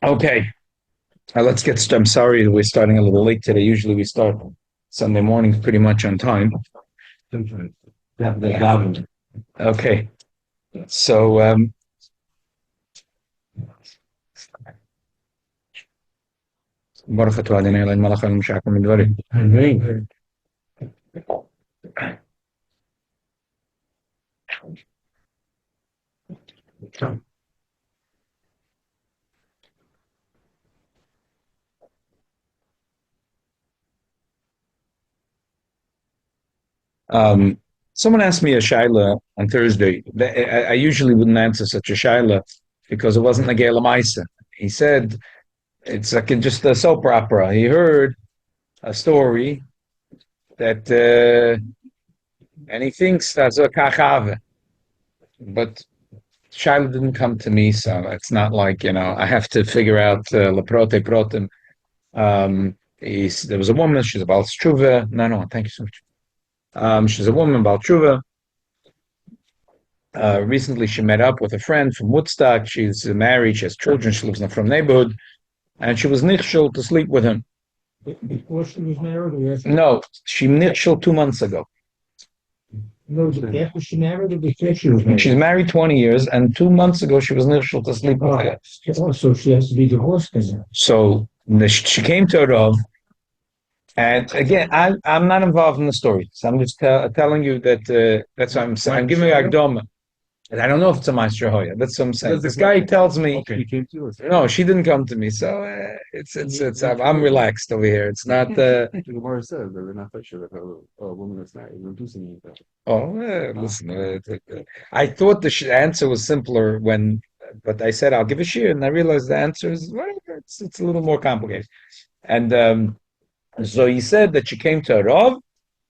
Okay, let's get started. I'm sorry we're starting a little late today. Usually we start Sunday mornings pretty much on time. Okay, so Baruch atah Adonai Eloheinu melech haolam she'akom midvarim. Someone asked me a shaila on Thursday. I usually wouldn't answer such a shaila because it wasn't Nagel Maisa. He said it's like just a soap opera. He heard a story that, and he thinks that's a kachave, but shaila didn't come to me, so it's not like I have to figure out leprote protem. There was a woman. She's about tshuva. No, thank you so much. She's a woman about tshuva. Recently, she met up with a friend from Woodstock. She's married. She has children. She lives in a from neighborhood, and she was nichshel to sleep with him. Before she was married, or after? No, she nichshel 2 months ago. No, after she married, or before she was married? She's married 20 years, and 2 months ago she was nichshel to sleep with her. Oh, so she has to be divorced then. So she came to a Rav, and again, I'm not involved in the story, so I'm just telling you that that's what I'm saying. I'm giving you Agdoma. And I don't know if it's a Maestro Hoya. That's what I'm saying. This guy tells me, Okay, he came to you. no, she didn't come to me. So it's I'm relaxed over here. It's not. The Gemara says that we're not quite sure that a woman that's not reducing anything. Listen. I thought the answer was simpler but I said I'll give a shear, and I realized the answer is whatever. It's a little more complicated. And so he said that she came to a Rav,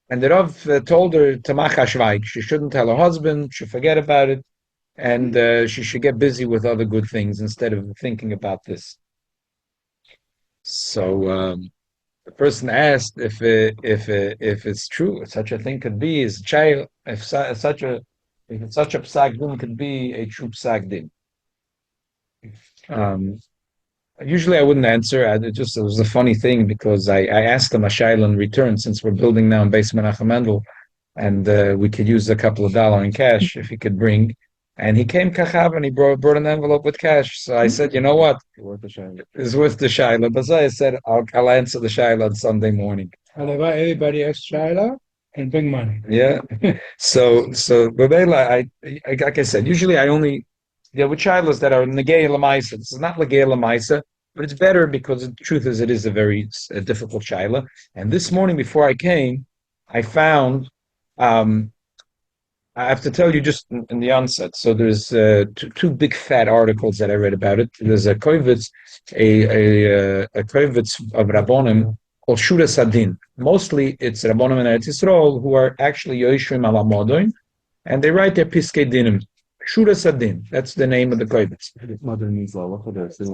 and the Rav told her to mach she shouldn't tell her husband, she should forget about it, and she should get busy with other good things instead of thinking about this. So the person asked if it's true, if such a thing could be, is child if such a psak din could be a true psak din. Usually I wouldn't answer. It was a funny thing because I asked him a shayla in return, since we're building now in basement Menachem Mendel, and we could use a couple of dollars in cash if he could bring. And he came kachav and he brought an envelope with cash. So I said, you know what? It's worth the shayla. But so I said, I'll answer the shayla on Sunday morning. Everybody has shayla and bring money. Yeah. So Babela, like I said, usually I only with shaylas that are negei lamaisa. This is not negei lamaisa, but it's better because the truth is it is a very difficult shayla. And this morning before I came, I found. I have to tell you just in the onset. So there's two big fat articles that I read about it. There's a kovetz, a kovetz of Rabbonim called Shura Sadin. Mostly it's Rabbonim and Eretz Yisrael who are actually Yoishrim al Amodoin, and they write their Piskei Dinim. Shura Sadin. That's the name of the kovetz. Mother needs law.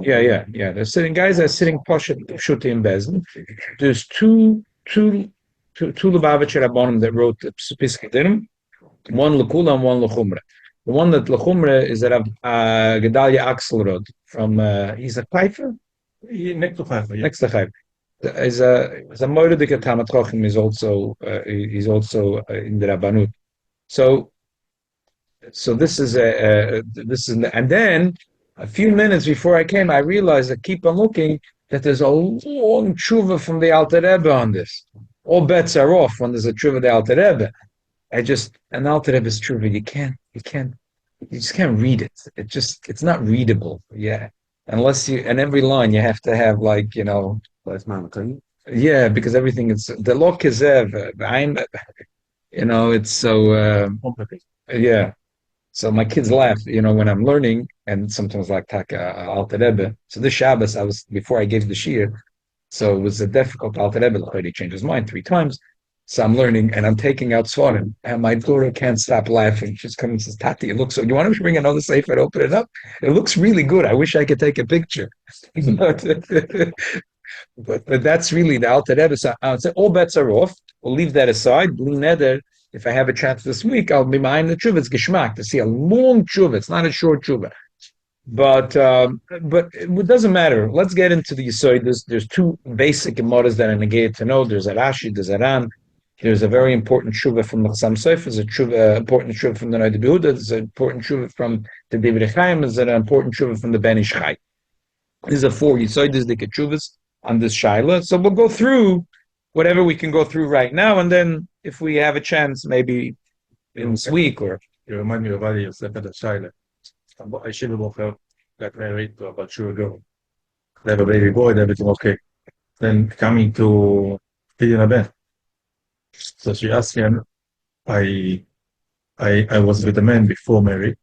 Yeah. They're sitting. Guys are sitting Pshuti in Bezin. There's two Lubavitcher Rabbonim that wrote the Piskei Dinim. One Lakula and one Lachumra. The one that Lachumra is that Gedalia Axelrod from he's a Pfeiffer? Next to Haifa. Next to Haifa. Is a Moiridik Tamat Chochem is also in the Rabbanut. So this is and then a few minutes before I came, I realized I keep on looking that there's a long tshuva from the Alter Rebbe on this. All bets are off when there's a tshuva of the Alter Rebbe. An Alter Rebbe is true, but you just can't read it. It's not readable. Yeah. Unless and every line you have to have yeah, because everything is, the lo kezev, it's so, yeah. So my kids laugh, when I'm learning, and sometimes like Taka Alter Rebbe. So this Shabbos, before I gave the shir, so it was a difficult Alter Rebbe. He changed his mind 3 times. So I'm learning and I'm taking out Svarim, and my daughter can't stop laughing. She's coming and says, Tati, it looks so, you want to bring another safe and open it up? It looks really good. I wish I could take a picture. but that's really the Alter Rebbe. So I would say all bets are off. We'll leave that aside. Bli neder, if I have a chance this week, I'll be behind the tshuva. It's geschmack to see a long tshuva. It's not a short tshuva. but it doesn't matter. Let's get into the Yisod. There's two basic Gemaras that are negated to know. There's a Rashi, there's a Ran. There's a very important tshuva from the Chassam Sofer. There's a important tshuva from the Noda B'Yehuda. There's an important tshuva from the Divrei Chaim. There's an important tshuva from the Ben Ish Chai. These are four Yisoides, the tshuvas on this shaila. So we'll go through whatever we can go through right now, and then if we have a chance, maybe in this week or. You remind me of Ali Yosef at the Shaila. I should have got married about a year ago. They have a baby boy, everything okay. Then coming to Pidyon Ben. So she asked him, I was with a man before married,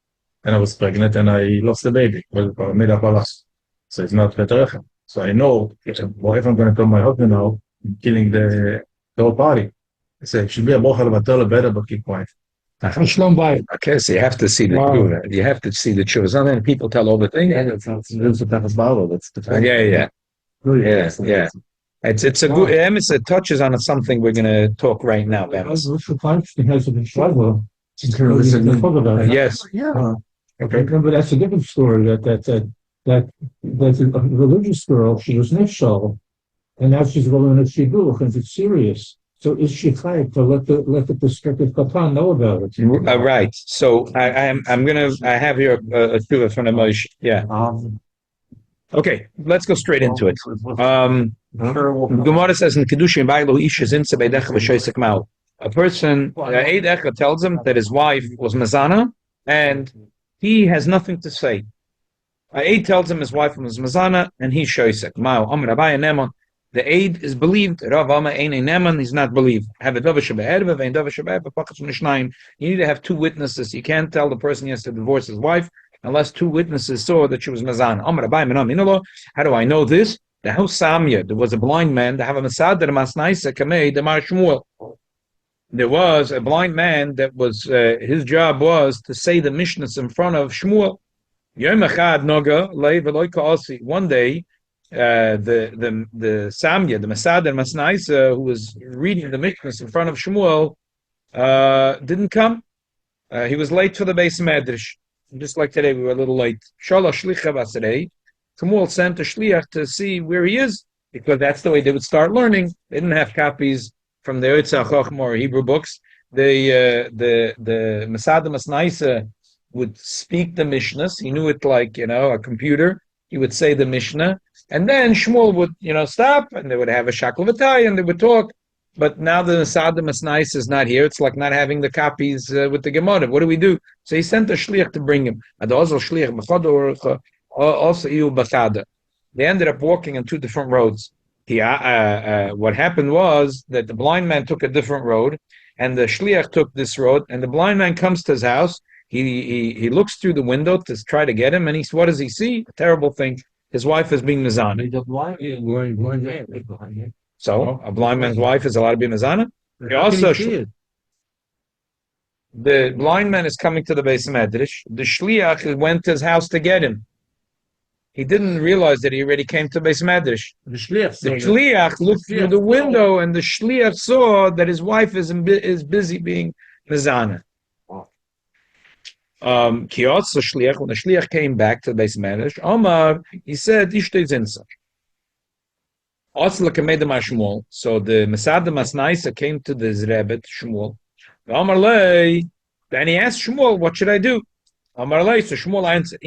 and I was pregnant, and I lost the baby. Well, made up a loss. So it's not Veterechem. So I know, well, if I'm going to tell my husband now, I'm killing the whole party. I say, it should be a bochel of better, but keep quiet. Okay, so you have to see the tshuva. You have to see the tshuva. And then people tell all the things. Yeah, that's the That's the yeah. It's a good. It touches on something we're going to talk right now about. Yes. Yeah. Okay. But that's a different story. That's a religious girl. She was nifshal, and now she's going to shidduch, and it's serious. So is she chayav to let the prospective katan know about it? Right. So I have here a tshuva from the Moshe. Yeah. Okay, let's go straight into it. Gemara says in Kedushin Vaylo Isha Zinsa Beidech V'Shoisek Mao. A person, Eid Echad tells him that his wife was Mazana, and he has nothing to say. Eid tells him his wife was Mazana, and he's Shoisek Mao. Amr Abaya Nemon. The Eid is believed. Rav Ama Ein Neman, he's not believed. Have a Dava Shebe'erva, Vein Dava Shebe'erva, Pachas Mishnayim. You need to have two witnesses. You can't tell the person he has to divorce his wife unless two witnesses saw that she was Mazana. Amr Abaya Menam Inalo. How do I know this? The house Samya, there was a blind man. They have a Masad that Masnaisa Kamei Demar Shmuel. There was a blind man that was his job was to say the Mishnahs in front of Shmuel. Yom Echad Noga Lei Veloy Ka'asi. One day, the Samya, the Masad and Masnaisa, who was reading the Mishnahs in front of Shmuel, didn't come. He was late for the base Medrash. Just like today, we were a little late. Shalosh Shlicha Basarei. Shmuel sent a shliach to see where he is, because that's the way they would start learning. They didn't have copies from the Yitzhak Chochma or Hebrew books. The Masada Masnaisa would speak the Mishnahs. He knew it like, a computer. He would say the Mishnah, and then Shmuel would, stop, and they would have a shaklavatay, and they would talk. But now the Masada Masnaisa is not here. It's like not having the copies with the Gemara. What do we do? So he sent a shliach to bring him. Also, they ended up walking on two different roads. What happened was that the blind man took a different road, and the shliach took this road. And the blind man comes to his house. He looks through the window to try to get him, and what does he see? A terrible thing. His wife is being mizana. So a blind man's wife is allowed to be mizana. The blind man is coming to the base of Medrash. The shliach went to his house to get him. He didn't realize that he already came to Beis Medrash. The shliach looked through the window, and the shliach saw that his wife is busy being mizana. Kiyotz, the shliach, when the shliach came back to Beis Medrash, Omar, he said, "Ishtei zinsa." So the Masada Masnaisa came to the Rebbe Shmuel. Omar lei, then he asked Shmuel, "What should I do?" Omar lei, so Shmuel answered,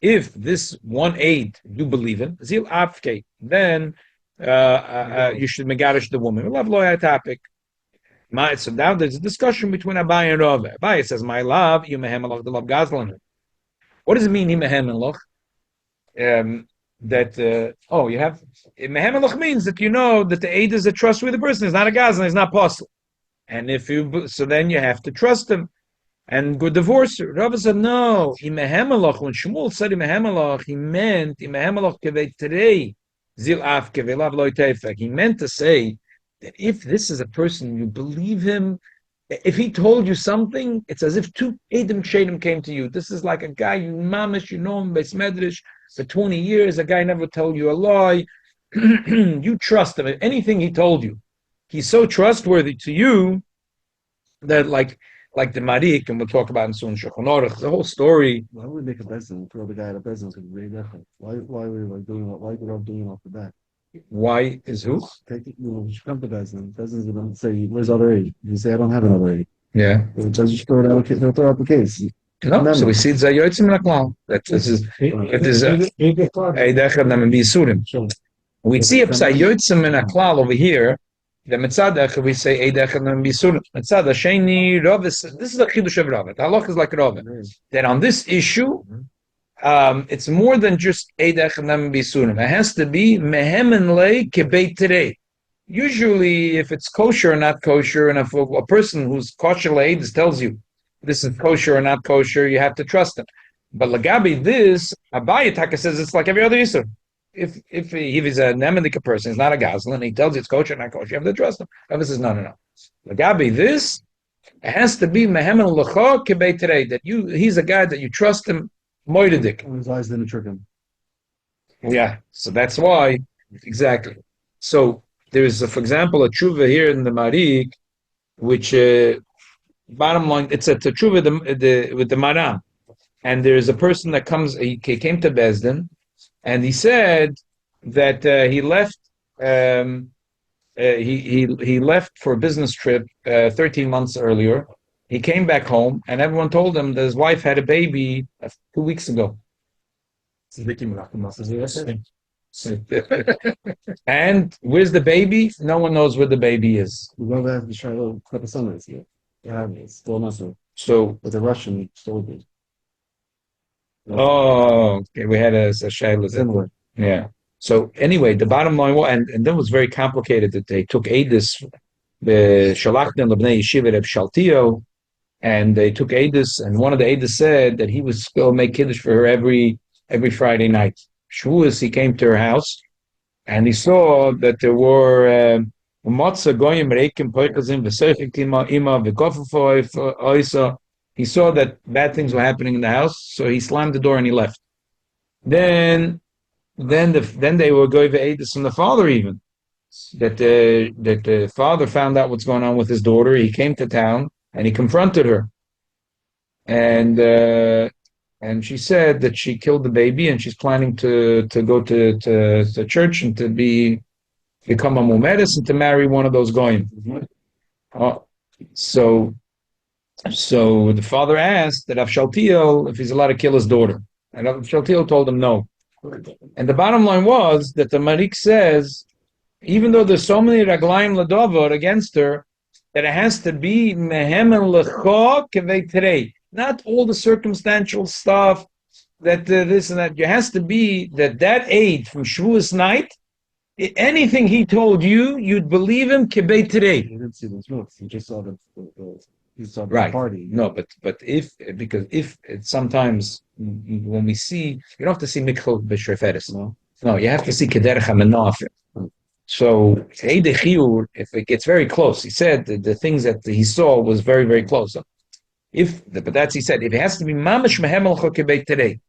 if this one aid you believe in, zil afke, then you should megarish the woman. We love loyal topic. So now there's a discussion between Abai and Rav. Abai says, "My love, you mehem the love gazlan." What does it mean, mehem loch? You have mehem loch means that you know that the aid is a trustworthy person. He's not a gazlan. He's not apostle. And then you have to trust him. And good divorce. Rav said, no, when Shmuel said Imehemelach, he meant Imehemelach kevetrei zil af kevelav loy tefek. He meant to say that if this is a person, you believe him, if he told you something, it's as if two Edom Shadim came to you. This is like a guy, you mamish, you know him, Beis Medrash, for 20 years, a guy never told you a lie. You trust him. Anything he told you, he's so trustworthy to you that like the Marik, and we'll talk about in soon Shulchan Aruch, the whole story. Why would we make a bezin? Throw the guy at a bezin is really different. Why are we like doing it? Why are we doing it off the bat? Why is who? Take it, you should come to bezin. Bezin's gonna say, "Where's other aid?" You say, "I don't have another aid." Yeah. The judge just throw it out. They'll throw out the case. No, so we see it's a yotzim laklal. That this is it is a eidechad nam bisurim. We see a yotzim in a klal over here. The mitzadach we say eidechad nam bisurim. Mitzad sheni Rav. This is a chidush of Rav. The halach is like Rav. That on this issue, it's more than just eidechad nam bisurim. It has to be mehemen le kebeit today. Usually, if it's kosher or not kosher, and if a person who's kosher leidus tells you this is kosher or not kosher, you have to trust him. But Lagabi, this Abaye Taka says it's like every other Yisur. If he's a Nemenika person, he's not a Goslin, he tells you it's kosher or not kosher, you have to trust him. Rabbi says no. Lagabi, this it has to be Mehemen L'cho Kebei today, that he's a guy that you trust him, Moidedik. His eyes didn't trick him. Yeah, so that's why exactly. So there's, for example, a tshuva here in the Marik, which bottom line, it's a tshuva with the Maram, and there's a person that comes. He came to Bezdin, and he said that he left. He left for a business trip 13 months earlier. He came back home, and everyone told him that his wife had a baby 2 weeks ago. And where's the baby? No one knows where the baby is. We go back to try to clip of sunrise here. Yeah, it's still not so. So, But the Russian still good. okay, we had a shayla. Similar. Yeah. So anyway, the bottom line was, and then it was very complicated that they took Adis, the Shalachdim Lebnei Yeshiva Reb Shaltio, and they took Adis, and one of the Adis said that he would still make Kiddush for her every Friday night. Shavuos, he came to her house, and he saw that there were matzah goyim reikim poichazim v'seichik ima v'kofufo oisa. He saw that bad things were happening in the house, so he slammed the door and he left. Then they were going to Adis from the father even. That the father found out what's going on with his daughter. He came to town and he confronted her, and she said that she killed the baby and she's planning to go to church and to become a mumeres and to marry one of those goyim. So the father asked that Avshaltiel if he's allowed to kill his daughter, and Avshaltiel told him no. And the bottom line was that the Marik says, even though there's so many raglayim ladavor against her, that it has to be mehemen lecho kevei terei. Not all the circumstantial stuff that this and that. It has to be that aid from Shavuos night, anything he told you, you'd believe him kebei today. He didn't see those notes. He just saw the Right. party. No, but if it's sometimes when we see, you don't have to see mikchel b'shreferes. No, you have to see kederech hamenafim. So if it gets very close, he said the things that he saw was very, very close. But that's he said, if it has to be mamash mehemel chokebeit today.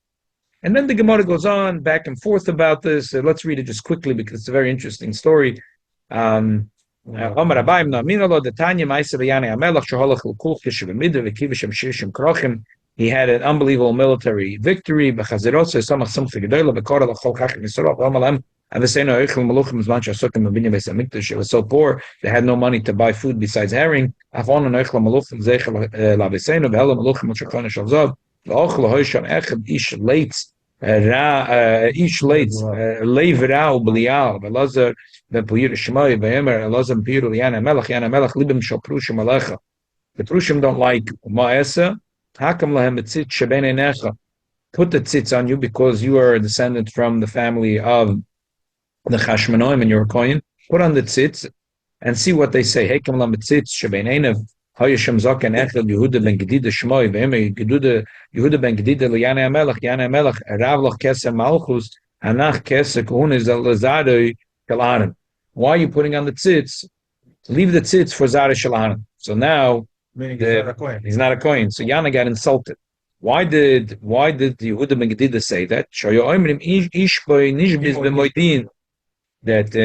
And then the Gemara goes on back and forth about this. Let's read it just quickly because it's a very interesting story. He had an unbelievable military victory. It was so poor they had no money to buy food besides herring. The Prushim don't like Ma'asa. Put the tzitz on you because you are a descendant from the family of the Chashmanoim and you're a Kohen. Put on the tzitz and see what they say. Hekem lam tzitz shebeneinav hayeshem zaken echad Yehuda ben Gedida shmoi ve'eme Yehuda ben Gedida liyane Amelach rav loch kesem malchus hanach kesem kuhunis al-lazadoi kalanim. Why are you putting on the tzitz? Leave the tzitz for Zara Shalanim. So now he's not a Kohen. So Yana got insulted. Why did Yehuda ben Gedida say that? That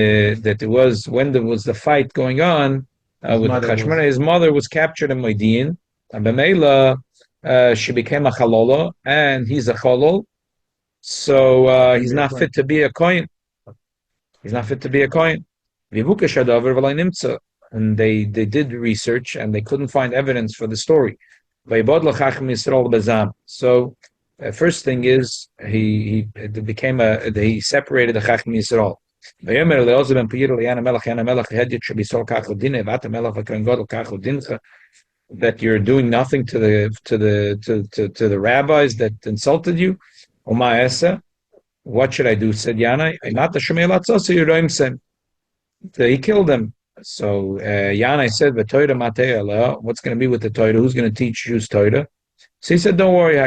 it was when there was the fight going on with Chashmana. His mother was captured in Moedin, And B'meila, she became a chalola, and he's a cholol, so he's not fit to be a kohen. He's not fit to be a kohen. And they did research and they couldn't find evidence for the story. So first thing is he separated the Chacham Yisrael. That you're doing nothing to the rabbis that insulted you. What should I do? Said Yanai, so he killed them. So Yanai said, what's going to be with the Torah? Who's going to teach Jews Torah? So he said, don't worry, the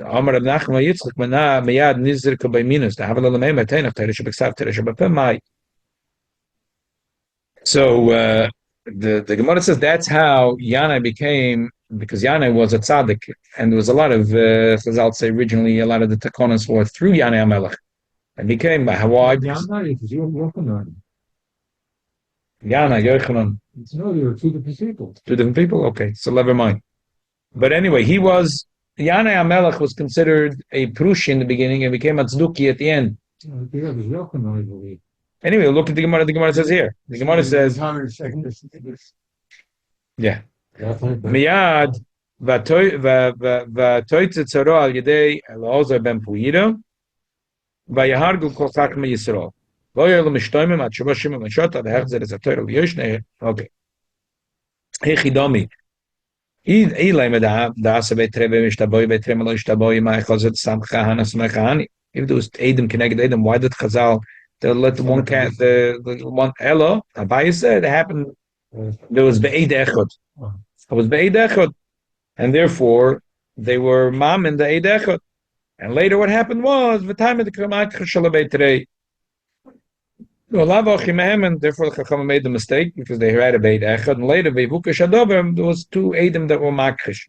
Amar of Nachman Yitzchak Meyad Nizrika by Minus, the Havel Lamema Tenach Teresh Beksav Teresh Bepemai. So the Gemara says that's how Yanai became, because Yanai was a tzaddik, and there was a lot of Chazal say originally a lot of the takonas were through Yanai Amelech, and became by Hawaii. Yanai is Yochanan. Yanai Yochanan. No, there were two different people. Two different people. Okay, so never mind. But anyway, he was Yanai Amelech was considered a Prushi in the beginning and became a tzduki at the end. Yeah, it was Yochanan, I believe. Anyway, look at the Gemara. The Gemara says here. The Gemara says, yeah. Miyad v'toitze tzaro al yedei Elazar ben Puira v'yahargu kol chachmei Yisrael v'yoyel mishtoimim at shuvah shimon mishot ad hechzer es atoyr l'yoshne. Okay. Hechidomi. Ilay meda'am da'asa beitrebe mishtaboy beitreme lo ishtaboy ma'echazet samcha hanas mechani. If there was Edom connected Edom, why did Chazal let the one cat the one Ella? Abaye said it happened. There was be'ed echad. It was be'ed echad, and therefore they were mam in the eid echad. And later, what happened was the time of the Kamak Shalabeitrei. And therefore, the Chacham made the mistake because they had a be'ed echad. And later, Veivuka Shadovim, there was two Edom that were makrish.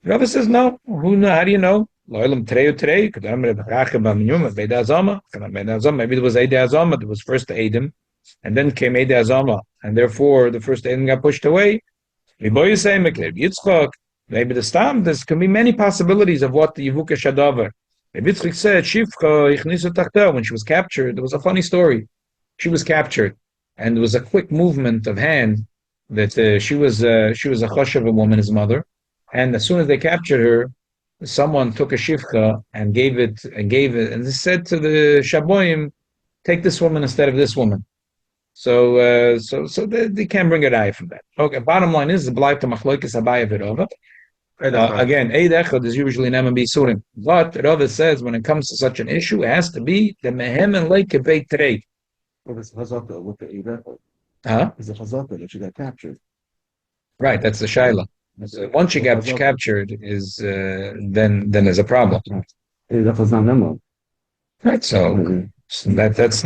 Rabbi says no. How do you know? Maybe there was Eid Azama, it was first Edom, and then came Eid Azama, and therefore the first Edom got pushed away. Maybe the stam, there can be many possibilities of what the Yivuka Shadavar. Yitzchak said, Shivcha, when she was captured, there was a funny story. She was captured, and there was a quick movement of hand that she was a Choshev woman, his mother, and as soon as they captured her, someone took a shivcha and gave it, and they said to the shaboim, take this woman instead of this woman. So they can't bring a raya from that. Okay, bottom line is the bleibt machloikes Abaye v'Rava. Again, Eid Echad is usually Neman B'Surim, but Rava says when it comes to such an issue, it has to be the mehem and leike beit trei. Well, it's Chazaka with the Eid Echad. Huh? It's the Chazaka that she got captured. Right, that's the shaila. So once you get captured, is then there's a problem. Eid Echad's not Nemo. Right, so that's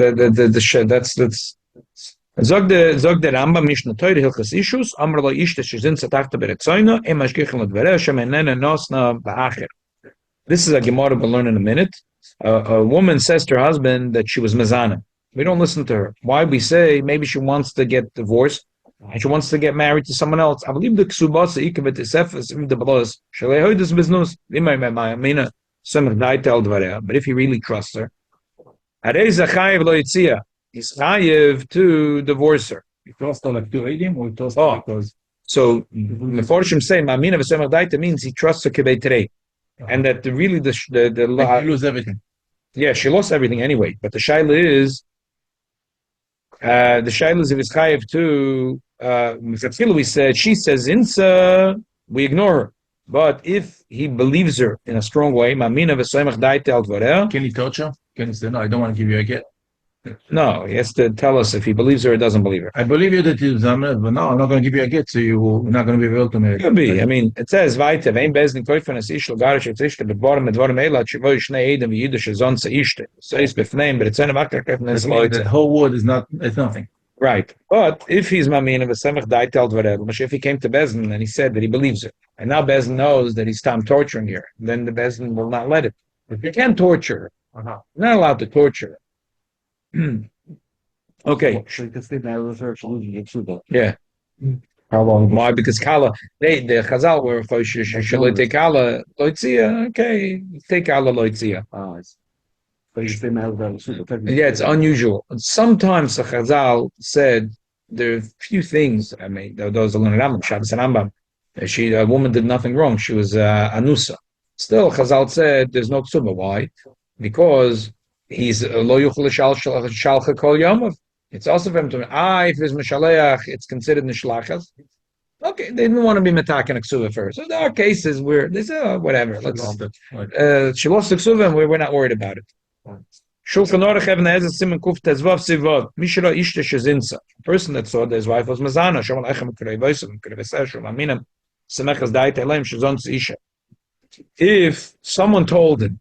Zog der Rambam Mishnah Torah Hilchos Ishus Amar lo Ishte Shezin Tzatachta Beretzoyna Em Ashkichem L'Dvareh Shem Enena Nosna Ba'acher. This is a Gemara we'll learn in a minute. A woman says to her husband that she was mezana. We don't listen to her. Why? We say maybe she wants to get divorced and she wants to get married to someone else. I believe the Ksubasa Ikevet Isefes the Blos Shalehoidus Biznus Imay Mina Semach Daitel Dvareh. But if he really trusts her, Arei Zachayev Lo Yitzia. He's chayiv to divorce her. You tossed her like to Edim, or you tossed her because... So, Meforshim say, Ma'amina v'semach daita means he trusts her kibei terei. And that really the she lose everything. Yeah, she lost everything anyway. But the shaila is, if it's chayiv to, we said, she says insa, we ignore her. But if he believes her in a strong way, Ma'amina v'semach daita al dvareh. Can he torture? Can he say, no, I don't want to give you a get? No, he has to tell us if he believes her or doesn't believe her. I believe you that you but no, I'm not going to give you a get, so you're not going to be able to marry. Could be. I mean, it says, weiter, vein beznik koifen es ish, logarish et ishte, bedvorim edvorim eilat, shivoi shnei edem v'yidish zonza ishte. So it's befneim, but it's an avakar kefen es loitze. The whole word is not, it's nothing. Right. But if he's mamin of a semach daitel dvarev, if he came to Bezdin and he said that he believes it, and now Bezdin knows that he's time torturing her, then the Bezdin will not let it. If you can't torture her, you're not allowed to torture her. Okay. So you can stay married with her, she'll lose your ksuba. Yeah. How long? Why? Because Kala, the Chazal were Shalite Kala Loitzia. Okay, take Kala Loitzia. Ah, but you stay married with her ksuba. Yeah, it's unusual. Sometimes the Chazal said there are a few those are learned Rambam, Shabbos and Rambam. A woman did nothing wrong. She was anusa. Still, Chazal said there's no ksuba. Why? Because he's lo yuchel shalcha kol yamav. It's also for him to if there's mishaleach, it's considered nishlachas. Okay, they didn't want to be metakan ksuba first. So there are cases where they say, whatever. She lost the ksuba, and we're not worried about it. Shulchan Aruch Even HaEzer Siman Kuf Tezvav Sivav Mishra Ishta Shezinsa. A person that saw that his wife was Mazana Shomal Echem Krevosem Kreveser Shomal Minam Semechas Dait Elem Shezons Isha. If someone told him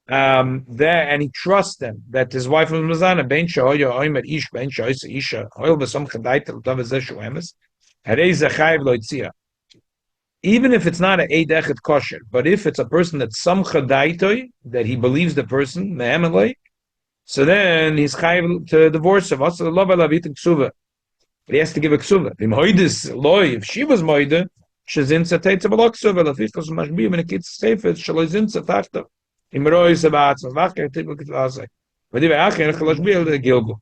and he trusts them that his wife was Mazana Ben Shoya Oimer Ish Ben Shoysa Isha Oil Besom Chadait Eltav Zeshu Emes Harei Zachayev Loitzia. Even if it's not an Eidechet kosher, but if it's a person that's some chadaitoi, that he believes the person, so then he's chayiv to divorce him. Also, but he has to give a ksuva. If she was moide, shezinsa teitza b'lo ksuva, lafichos mashbiyim and a kitz seifet, shalo zinsa tachta. Imroi sabatz, vachker tibel kitzvasei. V'div acher, chalashbiyel de gilgu.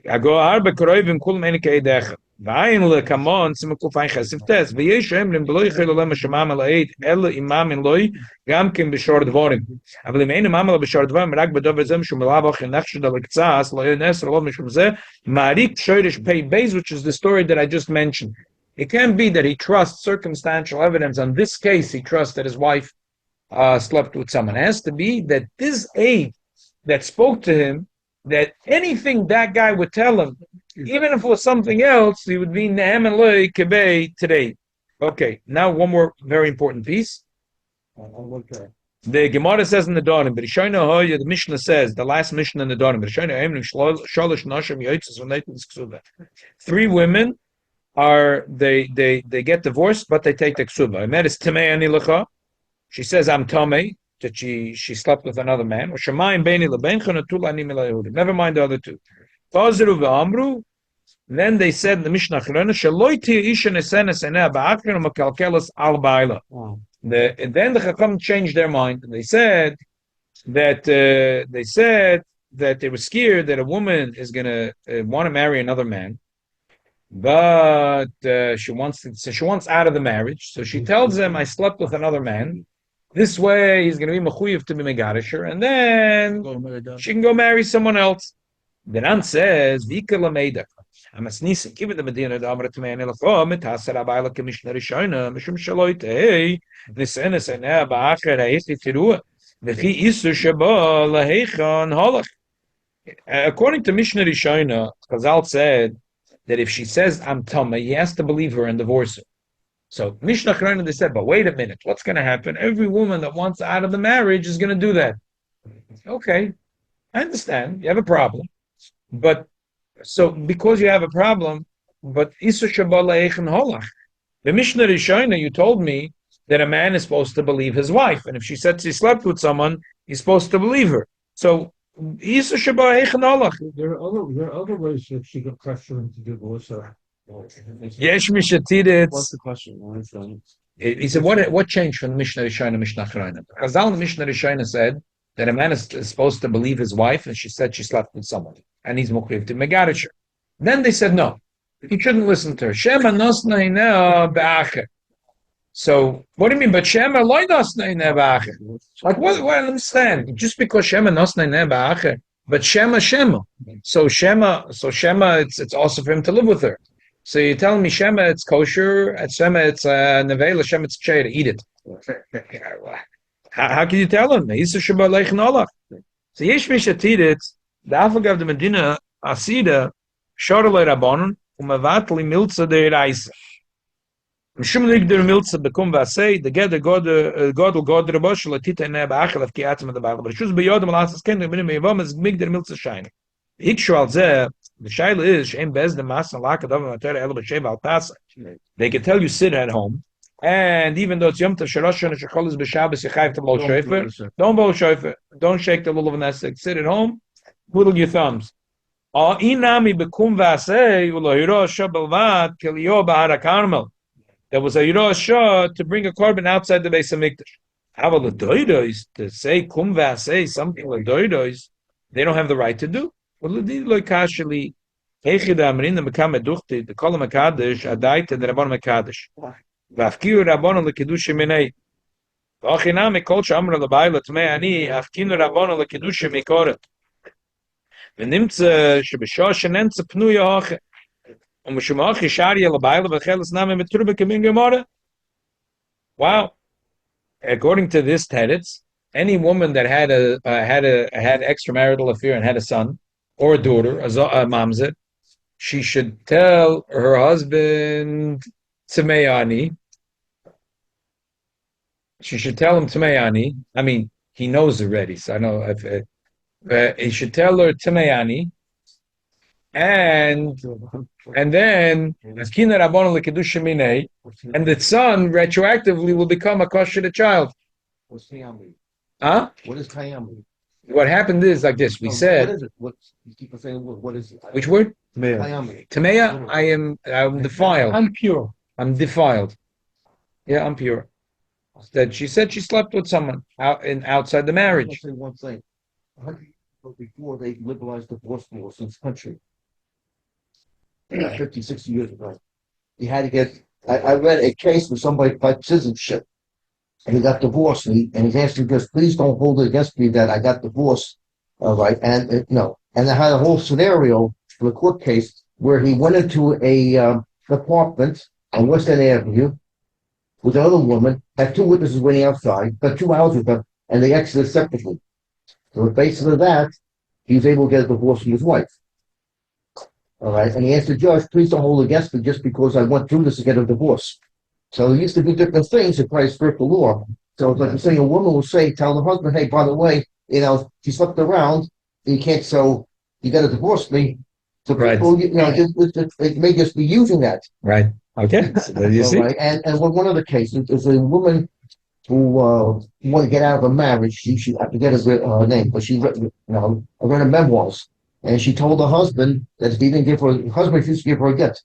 Ago arbe kroivim kul menike Eidechet. Vayin le kamon simukuf ein chesif tes. V'yesh emrim b'lo yichel olem ha'shemam ala'id ele imam in loi gam kim b'shor dvorim. Aval im ein imam ala b'shor dvorim rak b'dover zem shum elavach in nechshud al-ktsas lo yones rolov mishum zeh marik shoyrish pei beis, which is the story that I just mentioned. It can be that he trusts circumstantial evidence. On this case, he trusts that his wife slept with someone. It has to be that this aide that spoke to him, that anything that guy would tell him, even if it was something else, he would be Ne'em and Loi Kebei today. Okay, now one more very important piece. The Gemara says in the Dorim, but the Mishnah says, the last Mishnah in the Dorim, three women they get divorced, but they take the ksuba. I met is Timei Ani Lecha. She says, I'm Tomei, that she slept with another man. Never mind the other two. Then they said in the Mishnah then the Chacham changed their mind. They said that they were scared that a woman is going to want to marry another man, but she wants out of the marriage. So she tells them, I slept with another man. This way, he's going to be mechuyev to be megarisher, and then she can go marry someone else. The Ran says, "Vika lameida." I'm a sneezing. Give it the Medina. The Amrat Me'an Elachom. Mitaser Abayla Commissioner Rishon. Mishum Shaloit. Hey, Nisenes and Abacher. Heisti Tirua. V'chi Isu Shaba Laheichon Holach. According to Mishnah Rishon, Chazal said that if she says I'm Tama, he has to believe her and divorce her. So Mishnah Acharona, they said, but wait a minute, what's going to happen? Every woman that wants out of the marriage is going to do that. Okay, I understand. You have a problem. But so because you have a problem, but Isu Shabbat Eichem Holach. The Mishnah Rishona, you told me that a man is supposed to believe his wife. And if she said she slept with someone, he's supposed to believe her. So Isu Shabbat Eichem Holach. There are other ways that she got pressure him to divorce her. Yesh Mishatiditz. What's the question? He said, what changed from the Mishnah Rishona to Mishnah Acharona? Chazal in the Mishnah Rishona said that a man is supposed to believe his wife, and she said she slept with someone, and he's mukhiv to megarisher. Then they said, no, you shouldn't listen to her. Shema nosnaina ba'acher. So, what do you mean? But Shema loy nosnaina ba'acher. Like, what? I don't understand. Just because Shema nosnaina ba'acher, but Shema. So Shema, it's also for him to live with her. So you're telling me Shema it's kosher, at Shema it's nevela, Shema it's chay to eat it. How can you tell him? He's a Shabbat Leich Nolach. So Yesh Mishatiditz, the Afagav the Medina Asida, Shorelei Rabbanon, Umavatli Milza de Reise. Mishum Lig der Milza bekum Vasei, the Geder God Rabosh, Latita Neb Achel of Kiatim the Bible. But Shuz Beyodam Lasas Ken, the Minimum Yavam is Mig der Milza Shine. Ikshwal Zeh, the Shaila is, Shem Bez the Masa Lakadav Matera El Bashev Al Pasa. They can tell you sit at home. And even though it's Yom Tov Shalosh and Shechol is B'Shabbos, you have to blow shofar. Don't blow shofar. Don't shake the lulav and nesek. Sit at home, twiddle your thumbs. Inami bekum v'asei u'lohiro shabelvat keliyo b'hara Carmel. There was a Yirah Shah to bring a korban outside the Beis Hamikdash. How about the Doidos to say kum v'asei something like Doidos? They don't have the right to do. Well, the loikashli hechida amrin the mekam educhti the kolam mekadosh adait and the rabban mekadosh. V'afkiu rabban lekiddush minei. V'achinam mikol shamra lebayla tmei ani afkinu rabban lekiddush mikoret. V'nimtze shebeshah shenentze pnuya hache. Wow. According to this teretz, any woman that had extramarital affair and had a son or a daughter, a mamzer, she should tell her husband Tmeyani. She should tell him Tmeyani. I mean, he knows already, so I know. He should tell her Tmeyani. And then and the son retroactively will become a kosher child. What's Tayamri? Huh? What is Tayamri? What happened is like this. We said, what is it? What you keep on saying? What is it? Which word? Tayamri. Tameya. I'm defiled. I'm pure. I'm defiled. Yeah, I'm pure. That she said she slept with someone outside the marriage. I'll say one thing. 100 years before they liberalized divorce laws in this country, 50, 60 years ago, he had to get. I read a case where somebody got citizenship, and he got divorced, and he's asking because please don't hold it against me that I got divorced, all right? And no, and I had a whole scenario for the court case where he went into a apartment on West End Avenue with another woman, had two witnesses waiting outside, got 2 hours with them, and they exited separately. So based on that, he was able to get a divorce from his wife. All right, and he asked the judge, please don't hold it against me just because I went through this to get a divorce. So there used to be different things that probably skirt the law. So it's like I'm saying, a woman will say, tell the husband, hey, by the way, she slept around, and you can't, so you got to divorce me. So Right. people, it may just be using that. Right. Okay. So there you see. Right? And one other case, there's a woman who wanted to get out of a marriage. She I forget her name, but I read her memoirs. And she told her husband that if he didn't give her, her husband refused to give her a get.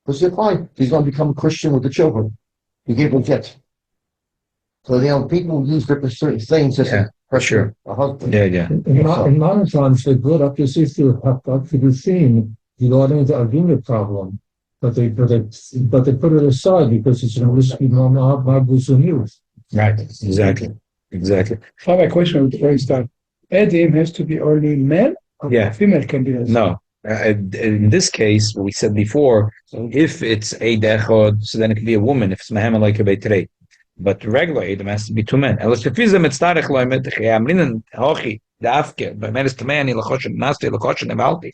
So she said, fine, she's going to become a Christian with the children. He gave her a get. So, people use different certain things as for sure. a husband. Yeah. In modern times, they brought up this issue of Hakidushim regarding the argument problem, but they put it aside because it's a risky youth. Right. Exactly. I have a question at the very start. Edim has to be only male? Or Yeah. Female can be as No. In this case, what we said before, if it's a dechod, so then it could be a woman. If it's mahama like a beitrei, but regular Edom has to be 2 men. Elashafizem it's tarech loimet amrinan hochi dafke. But meres tamani lachoshen nasti lachoshen emalti.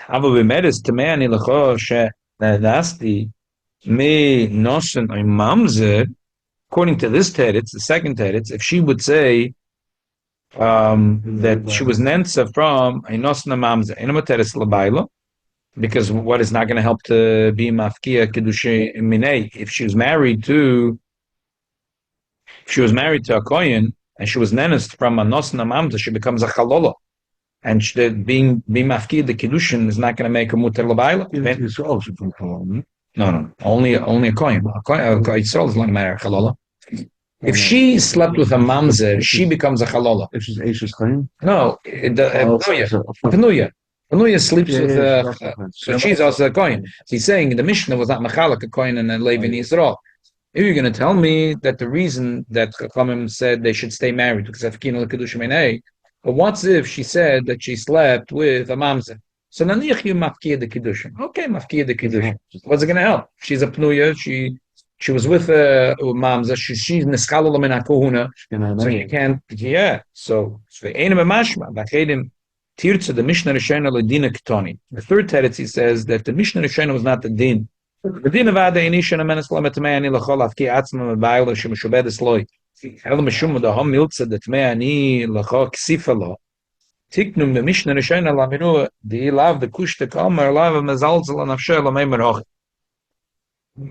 Ava b'meres tamani lachoshen nasti me nosen or mamzer. According to this teretz, the second teretz, if she would say that she was nensa from a nosna mamzer, teretz labaylo, because what is not going to help to be mafkia kedushe minei? If she was married to a kohen and she was nenest from a nosna mamzer, she becomes a chalolo, and being mafkia the kedushin is not going to make her muter labaylo. No, only a kohen. A Yisrael is not married chalolo. If she slept with a mamzer, she becomes a chalala. If she's Ashes Chaim? No, Penuya sleeps with so she's also a kohen. So he's saying the Mishnah was not machalak a kohen and a Levi in Israel. If you're going to tell me that the reason that Chachamim said they should stay married because Afkinu l'kedush meinei, but what if she said that she slept with a mamzer? So nanich you mafkiyah the kedushin. Okay, mafkiyah the kedushin. What's it going to help? She's a Penuya. She was with mamza. She's neschalala min hakohuna, so you can't. Yeah. So ve'enim b'mashma v'chedim tirtza the Mishnah Rishon ledina ketoni. The third teretz he says that the Mishnah Rishon was not the din. The din of ada inisha nemenes lametmei ani lachol afki atzma mebayla shemeshubedes loy. El mishum da ham miltza that mei ani lachol ksifalo. Tiknum the Mishnah Rishon laminu the lav the kushta kamer lav mezalzel anafshel lameimerach.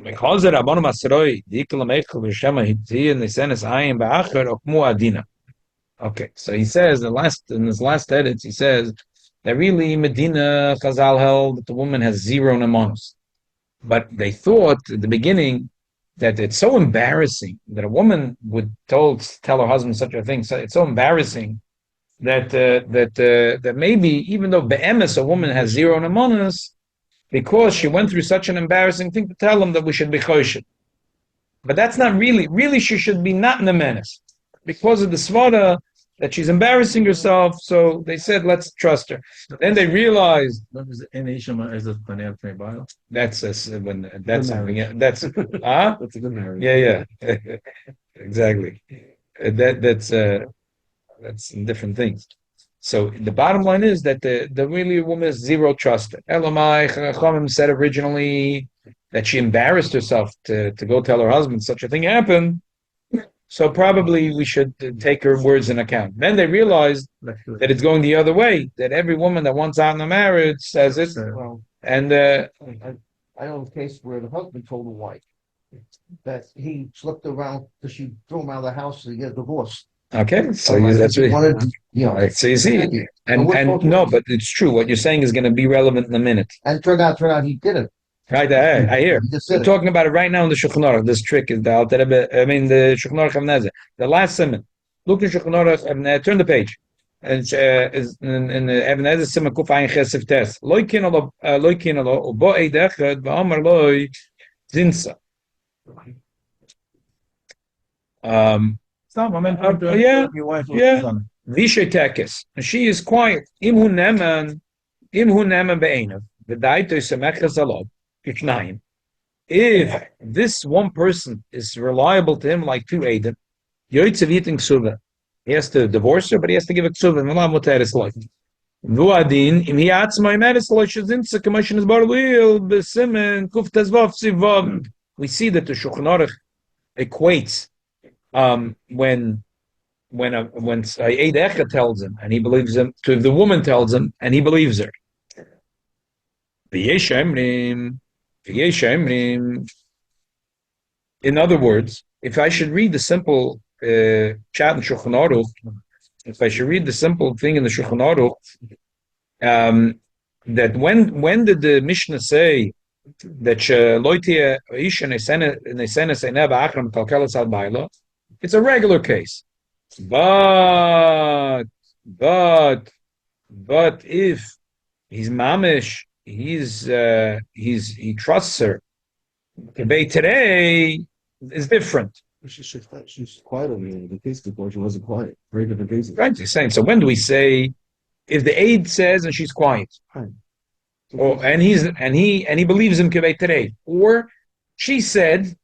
Because the Rabbanu Masroi, the Ikilamechel V'Shema Hitzi, and the Senes Ayin Ba'acher of Muadina. Okay, so he says in his last edits, he says that really Medina Chazal held that the woman has zero nemanos. But they thought at the beginning that it's so embarrassing that a woman would tell her husband such a thing. So it's so embarrassing that maybe even though be'emes a woman has zero nemanos, because she went through such an embarrassing thing to tell him that we should be choshen. But that's not really. Really, she should be not in the menace because of the svara that she's embarrassing herself. So they said, let's trust her. Then they realized that's something. That's That's a good marriage. Yeah. Exactly. That's different things. So the bottom line is that the really woman is zero trust. Elamai Chachamim said originally that she embarrassed herself to go tell her husband such a thing happened. So probably we should take her words in account. Then they realized that it's going the other way. That every woman that wants out in a marriage says it. Well, And I know a case where the husband told the wife that he slept around because she threw him out of the house to get divorced. okay, so Like, that's he what. wanted, Right, so you see, and no, but it's true. What you're saying is going to be relevant in a minute. and turned out he did it. Right, I hear. He just We're did it. talking about it right now in the Shulchan Aruch. This trick is the Alter Rebbe. I mean, the Shulchan Aruch Ibn Ezra. The last simon. Look in Shulchan Aruch. Turn the page. And is in the Ibn Ezra simon Kuf Ayin Chesef Tes. Loi kin alo ubo eid echad va'amar loi zinsa. Yeah. Vishay tekes. And she is quiet. Imhu neman be'enav. V'daito semechas alov. If this one person is reliable to him like two Adam, Yoitzev eating ksuva. He has to divorce her, but he has to give a ksuva. V'lam muteres loy. V'adin im hiatzma imeres loy shezinsa commission is barwil b'simen kuf tezvav sivav. We see that the Shulchan Aruch equates when Eid Echad tells him and he believes him, to if the woman tells him and he believes her. In other words, if I should read the simple chat in Shulchan Aruch, if I should read the simple thing in the Shulchan Aruch, that when did the Mishnah say that it's a regular case, but if he's mamish, he trusts her. Today is different. She's quiet on me. The case before she wasn't quiet. Very different cases. Right, he's saying. So when do we say if the aide says and she's quiet, or and he believes him today, or she said,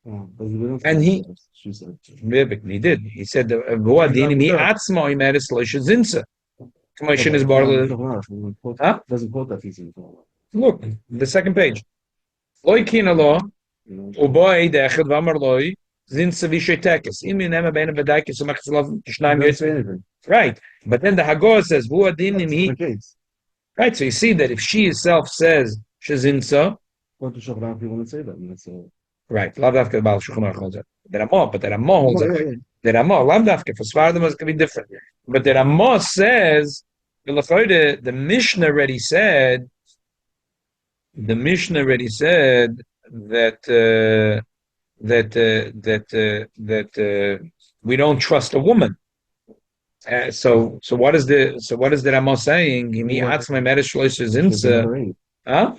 and she said he did. He said commission is doesn't quote that piece in the Look, the second page. Loy kinalo, uboy dechad v'amar loy, zin savishay tekes. Imi nema beina v'daikes, so machas lov t'shnayim yotz. Right, but then the Haggadah says, "Vu adin imi." Right, so you see that if she herself says shezinsa, What the Shulchan Aruch want to say that? right, lav dafka bal Shulchan Aruch holds it. The Ramah holds it. The Ramah, lav dafka for Sfardim is going to be different. But the Ramah says, the Mishnah already said. The Mishnah already said that we don't trust a woman. So what is the Ramah saying? Huh?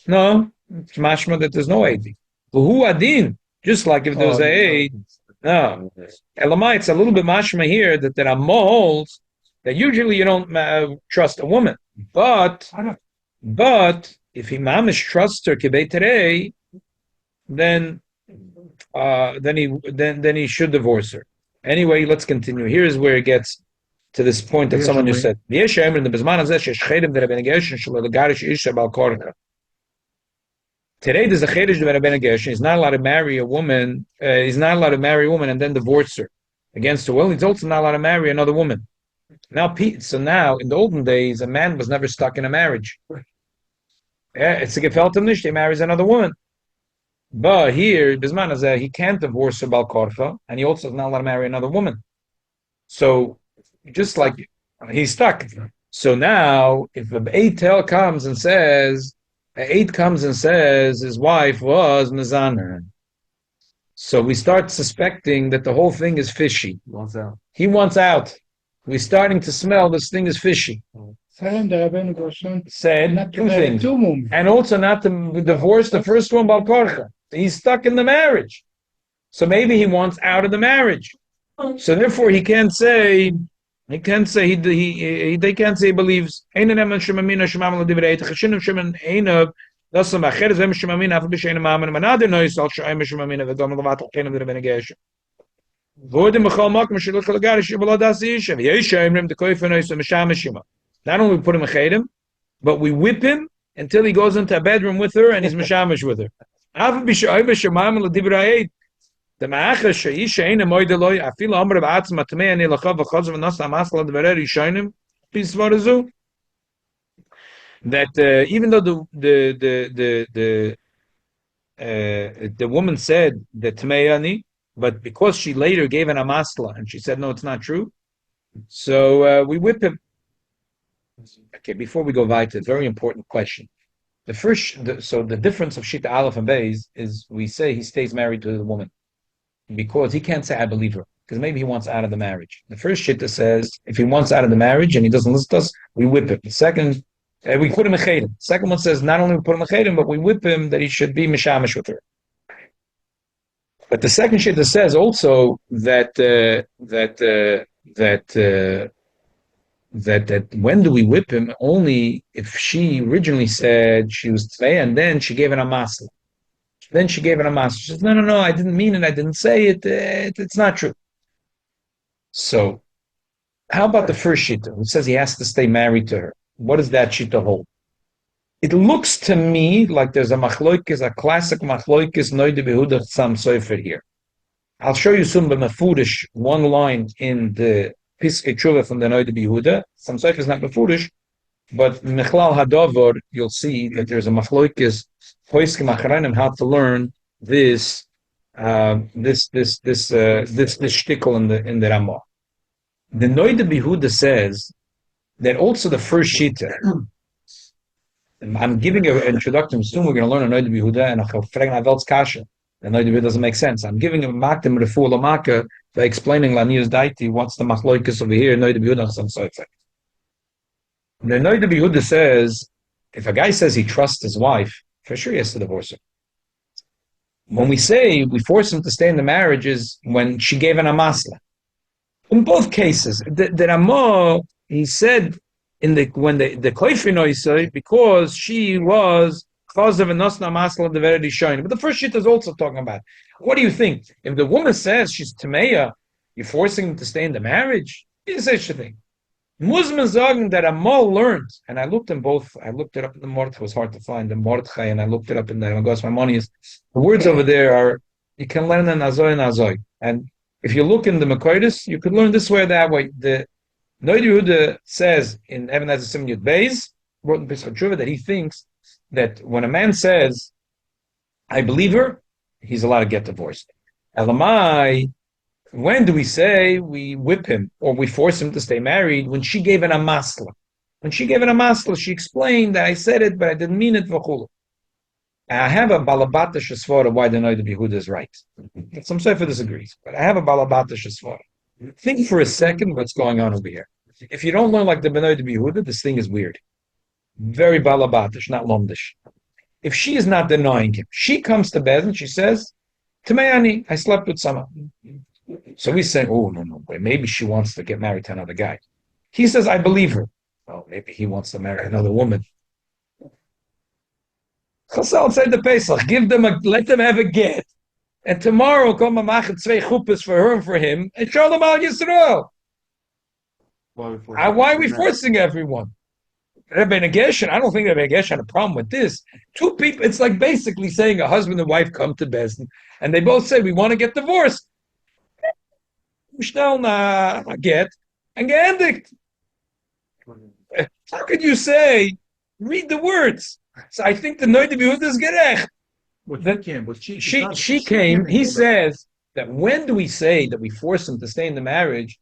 No, it's mashma that there's no aid. But who adin? Just like if there was a aid. No, Elamai, it's a little bit mashma here that there are holds that usually you don't trust a woman, but if he mamish trusts her kibei today, then he should divorce her. Anyway, let's continue. Here's where it gets to this point that someone just said. Today there's a chedesh that Rabbeinu Gershon. He's not allowed to marry a woman. He's not allowed to marry a woman and then divorce her against her will. He's also not allowed to marry another woman. Now in the olden days, a man was never stuck in a marriage. It's a gefällt nicht. He marries another woman. But here, Bisman is he can't divorce her Bal Korfa, and he also is not allowed to marry another woman. So just like he's stuck. So now, if an eight comes and says his wife was Mizaner, so we start suspecting that the whole thing is fishy. Wants out. He wants out. We're starting to smell this thing is fishy. Second, the Rabbeinu Gershon Said not to two marry things. two women. And also not to divorce the first one, Balkorcha. He's stuck in the marriage. So maybe he wants out of the marriage. So therefore he can't say they can't say he believes. Not only we put him in chedim, but we whip him until he goes into a bedroom with her and he's mishamish with her. The ma'acha she'isha ein moideloi afil amr ba'atzma tmei ani lachav v'chazav v'nasa amasla d'verer yishayim pisvarazu. That even though the woman said that tmei ani, but because she later gave an amasla and she said no, it's not true, so we whip him. Okay, before we go weiter, very important question. So the difference of Shita Aleph and Beis is we say he stays married to the woman because he can't say I believe her because maybe he wants out of the marriage. The first Shita says if he wants out of the marriage and he doesn't listen to us, we whip him. The second, we put him in chedim. Second one says not only we put him in chedim, but we whip him that he should be mishamish with her. But the second Shita says also that when do we whip him? Only if she originally said she was tzvei and then she gave an amasla. Then she gave an amasla. She says, no, I didn't mean it. I didn't say it. It's not true. So, how about the first shita who says he has to stay married to her? What does that shita hold? It looks to me like there's a machloikis, a classic machloikis noide behuda sam sofer here. I'll show you soon, but mefurish one line in the Piskei Tshuva from the Noida Behuda. Some Sefer is not mefurish, but Mechlal Hadover, you'll see that there's a machloikis poiskim acharanim how to learn this shtickle in the Ramah. The Noida Behuda says that also the first shita. I'm giving an introduction. Soon we're going to learn a Noida Behuda and I'll fragen Avel's kasha. The Noida Behuda doesn't make sense. I'm giving a maktim refu lamaka by explaining Lanius Daiti, what's the machloikus over here, Noida Behuda, some sort of. The Noida Behuda says, if a guy says he trusts his wife, for sure he has to divorce her. When we say we force him to stay in the marriage is when she gave an amasla. In both cases, the Ramah, he said when the koifinoisai, because she was chazav and nosna amasla the very shine. But the first shit is also talking about. What do you think? If the woman says she's tameya, you're forcing him to stay in the marriage? It's such a thing. Muslims sagen that Ramah learned, and I looked in both. I looked it up in the Mordechai. It was hard to find the Mordechai, and I looked it up in the Magos Maimonides. The words over there are you can learn in Azoy and Azoy. And if you look in the Makoidis, you could learn this way or that way. The Noida Yehuda says in Even Hazeh Siman Yud Beis, wrote in Pesach Tshuva, that he thinks that when a man says, "I believe her," he's allowed to get divorced. Elamai. When do we say we whip him or we force him to stay married? When she gave an amasla. When she gave an amasla, she explained that I said it, but I didn't mean it. V'chulu. I have a balabata shesvara why the Noida Behuda is right. Some Sefer disagrees, but I have a balabata shesvara. Think for a second what's going on over here. If you don't learn like the Noida Behuda, this thing is weird. Very balabatish, not lomdish. If she is not denying him, she comes to bed and she says, "Tameani, I slept with someone." So we say, oh, no, wait, maybe she wants to get married to another guy. He says, I believe her. Oh, maybe he wants to marry another woman. Chazal said the Pesach, let them have a get. And tomorrow, come a machet zwei chuppahs for her and for him, and show them al Yisrael. Why are we forcing everyone? Rebbeinu Gershon, I don't think Rebbeinu Gershon had a problem with this. Two people, it's like basically saying a husband and wife come to Bezdin, and they both say, we want to get divorced. Get and geendigt. How could you say, read the words? So I think the Noida Behuda is gerecht. She came, he says that when do we say that we force him to stay in the marriage?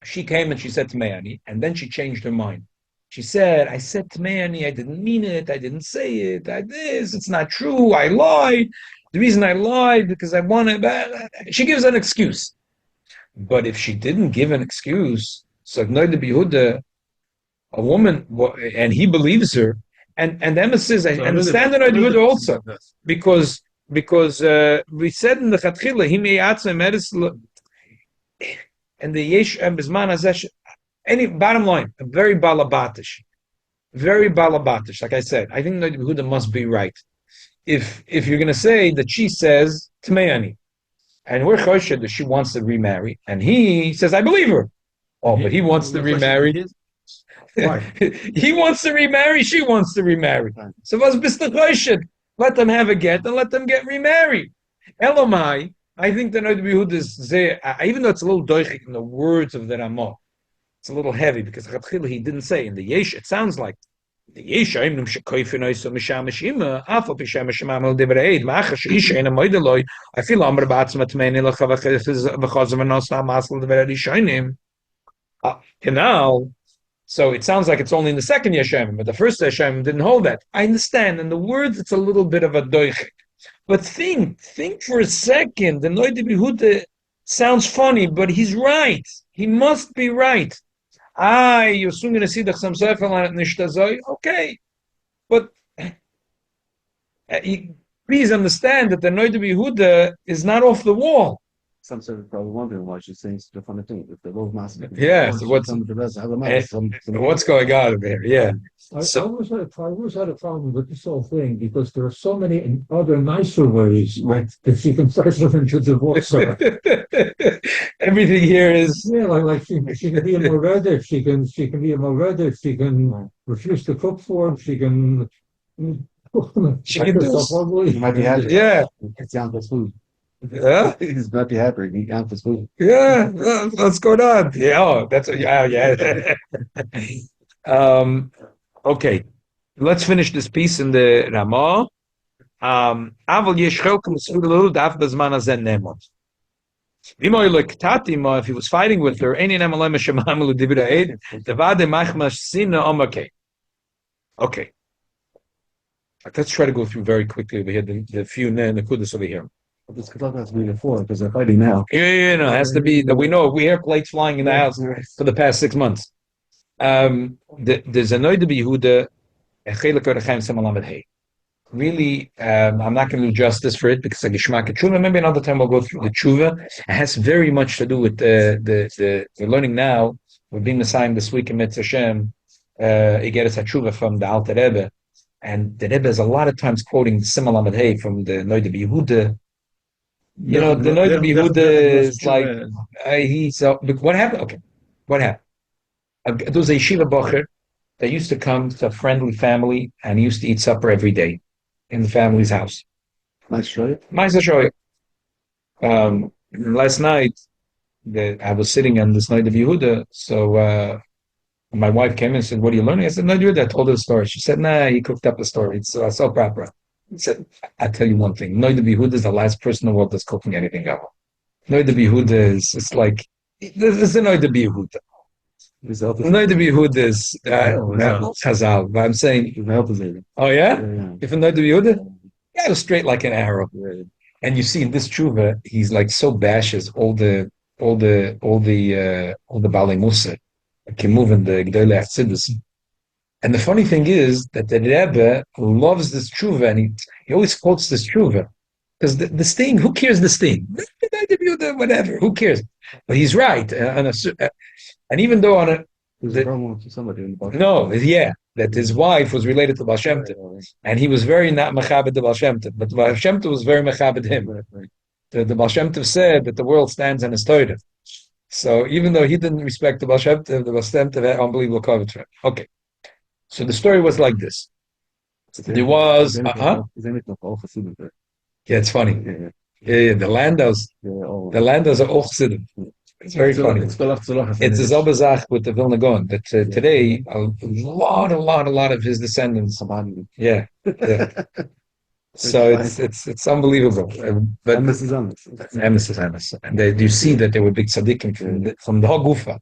She came and she said to Me'ani, and then she changed her mind. She said, I said to Manny, I didn't mean it. I didn't say it. It's not true. I lied. The reason I lied because I wanted. She gives an excuse. But if she didn't give an excuse, so Gnoid Behuda, a woman, and he believes her, and Emma says, I understand the Gnoid Behuda also, because we said in the Chatchila, he may and the Yesh and Bisman Azesh. Any bottom line, very balabatish. Very balabatish. Like I said, I think Noid Behuda must be right. If you're going to say that she says Tmeani, and we're choshed that she wants to remarry, and he says, I believe her. Oh, but he wants to remarry. Why? He wants to remarry, she wants to remarry. So what's Mr. Choshed? Let them have a get and let them get remarried. Elomai, I think the Noid Behuda is there, even though it's a little doichik in the words of the Ramah. It's a little heavy because he didn't say in the Yesh. It sounds like the Yesh. I feel so it sounds like it's only in the second Yeshem, but the first Yeshem didn't hold that. I understand. In the words, it's a little bit of a doichik. But think for a second. The Noid Behuda sounds funny, but he's right. He must be right. You're soon going to see the Chassam Sofer on it, Nishtazoi. Okay. But please understand that the Noid Behuda is not off the wall. Some sort of probably wondering why she's saying such a funny thing. If the Lord Master, Yeah, so what's going on there? Yeah. I always had a problem with this whole thing because there are so many other nicer ways that she can start looking to divorce her. Everything here is like she can be a Moredet, she can be a Moredet, she can refuse to cook for him, she can do ugly. he might be happy. Yeah. It's down for food. Yeah. He's might be happy. He down for food. Yeah. What's going on? Yeah. Okay. Let's finish this piece in the Ramah. If he was fighting with her, okay. Let's try to go through very quickly over here the few nekudas over here. This could have to be before because they're fighting now. Yeah, no, it has to be that we know. We hear plates flying in the house for the past 6 months. There's a Noid Behuda, really, I'm not going to do justice for it because I Gishmak Tshuva. Maybe another time we'll go through the Tshuva. It has very much to do with the we're learning now. We're being assigned this week in Mitzvah Hashem. Igeres HaTshuva from the Alter Rebbe, and the Rebbe is a lot of times quoting the Simon Lamed Hey from the Noid Behuda. You know, the Noid Behuda is like what happened? Okay, what happened? There was a yeshiva bocher that used to come to a friendly family, and he used to eat supper every day in the family's house. Nice show you. Nice to show you. Last night, I was sitting on this Noid Behuda, so my wife came in and said, "What are you learning?" I said, "No, I told her the story." She said, "Nah, he cooked up the story. It's so proper." He said, "I tell you one thing. Noid Behuda is the last person in the world that's cooking anything up. Noid Behuda is it's like this is a Noid Behuda. Noid Behuda is Chazal. But I'm saying, oh yeah, if a Noid Behuda, yeah, it was straight like an arrow. And you see in this tshuva, he's like so bashes all the Balei Musa, Kimuvin, the Gdolei Chassidus. And the funny thing is that the Rebbe loves this tshuva, and he always quotes this tshuva. Because the sting, who cares the sting? Whatever, who cares? But he's right. And even though on a... that his wife was related to Baal Shem Tov, and he was very not mechabed to Baal Shem Tov, but Baal Shem Tov was very mechabed him. The Baal Shem Tov said that the world stands on his Torah. So even though he didn't respect the Baal Shem Tov, the Baal Shem Tov had unbelievable coverage. Okay. So the story was like this. There was... Yeah, it's funny. Yeah, the Landos are all Chassidim. It's very funny. It's a Zobazach with the Vilna Gaon that today a lot of his descendants. Yeah. So it's unbelievable. But Emes. And you see that they were big tzaddikim from the Hagufa.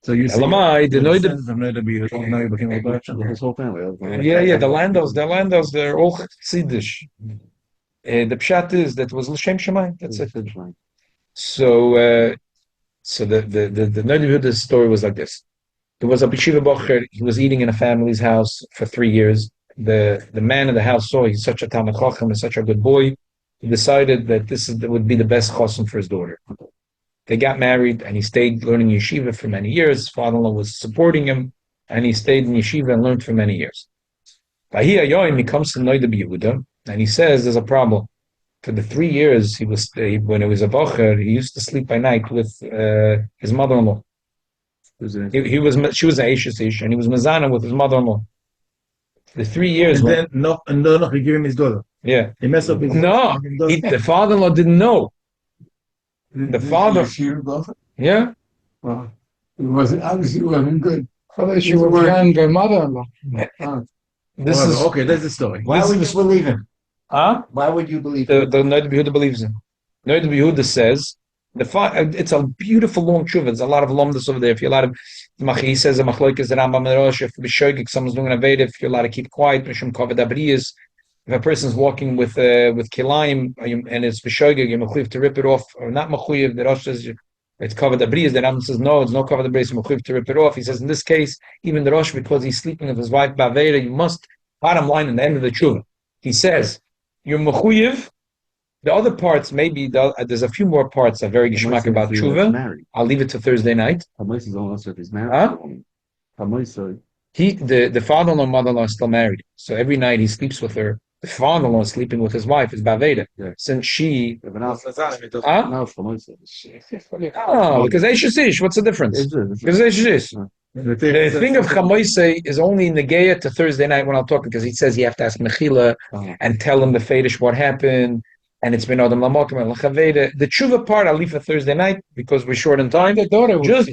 So you see, Elamai, the Noida, descendants of Noida Yehuda, now you became a Berkshire. His whole family. yeah, the Landos, they're all Chassidish. The pshat is that was l'shem shemayim. That's it. So the Noida Yehuda story was like this. There was a Bishiva Bocher. He was eating in a family's house for 3 years. The man in the house saw he's such a Talmid Chacham and such a good boy. He decided that that would be the best chassan for his daughter. They got married, and he stayed learning yeshiva for many years. His father-in-law was supporting him, and he stayed in yeshiva and learned for many years. He comes to Noida Yehuda, and he says there's a problem. For the 3 years when it was a bocher, he used to sleep by night with his mother-in-law. She was an Ashish Ish, and he was Mazana with his mother-in-law. The 3 years. And then no, he gave him his daughter. Yeah. He messed up his No, the father-in-law didn't know. The father. Yeah. Well, it wasn't obviously wasn't good. She was young mother-in-law. This is okay. That's the story. Why would you believe him? Huh? Why would you believe The him? Noida Yehuda believes in. Noida Yehuda says it's a beautiful long tshuva. There's a lot of lomdus over there. If you're allowed to, he says a machlokas the Rambam Rosh. If someone's doing a veda, if you're allowed to keep quiet, mishum kavod abriyas. If a person's walking with kilayim and it's b'shoigig, you're mechuyev to rip it off, or not mechuyev. The Rosh says it's kavod abriyas. The Rambam says no, it's no kavod abriyas. You're mechuyev to rip it off. He says in this case, even the Rosh, because he's sleeping with his wife b'aveda, you must. Bottom line, in the end of the tshuva, he says you're mechuyev. The other parts, maybe there's a few more parts that are very geschmack about tshuva. I'll leave it to Thursday night. Huh? The father-in-law and mother-in-law are still married, so every night he sleeps with her. The father-in-law is sleeping with his wife, is baveda. Yeah. Since she, Huh? oh, because Ashish, what's the difference? Because Ashish. The thing of Chamoise is only negaya to Thursday night when I'll talk, because he says you have to ask Mechila and tell him the Fedish what happened, and it's been Adam Lamokim and Lachaveda. The tshuva part I'll leave for Thursday night because we're short on time. The daughter Just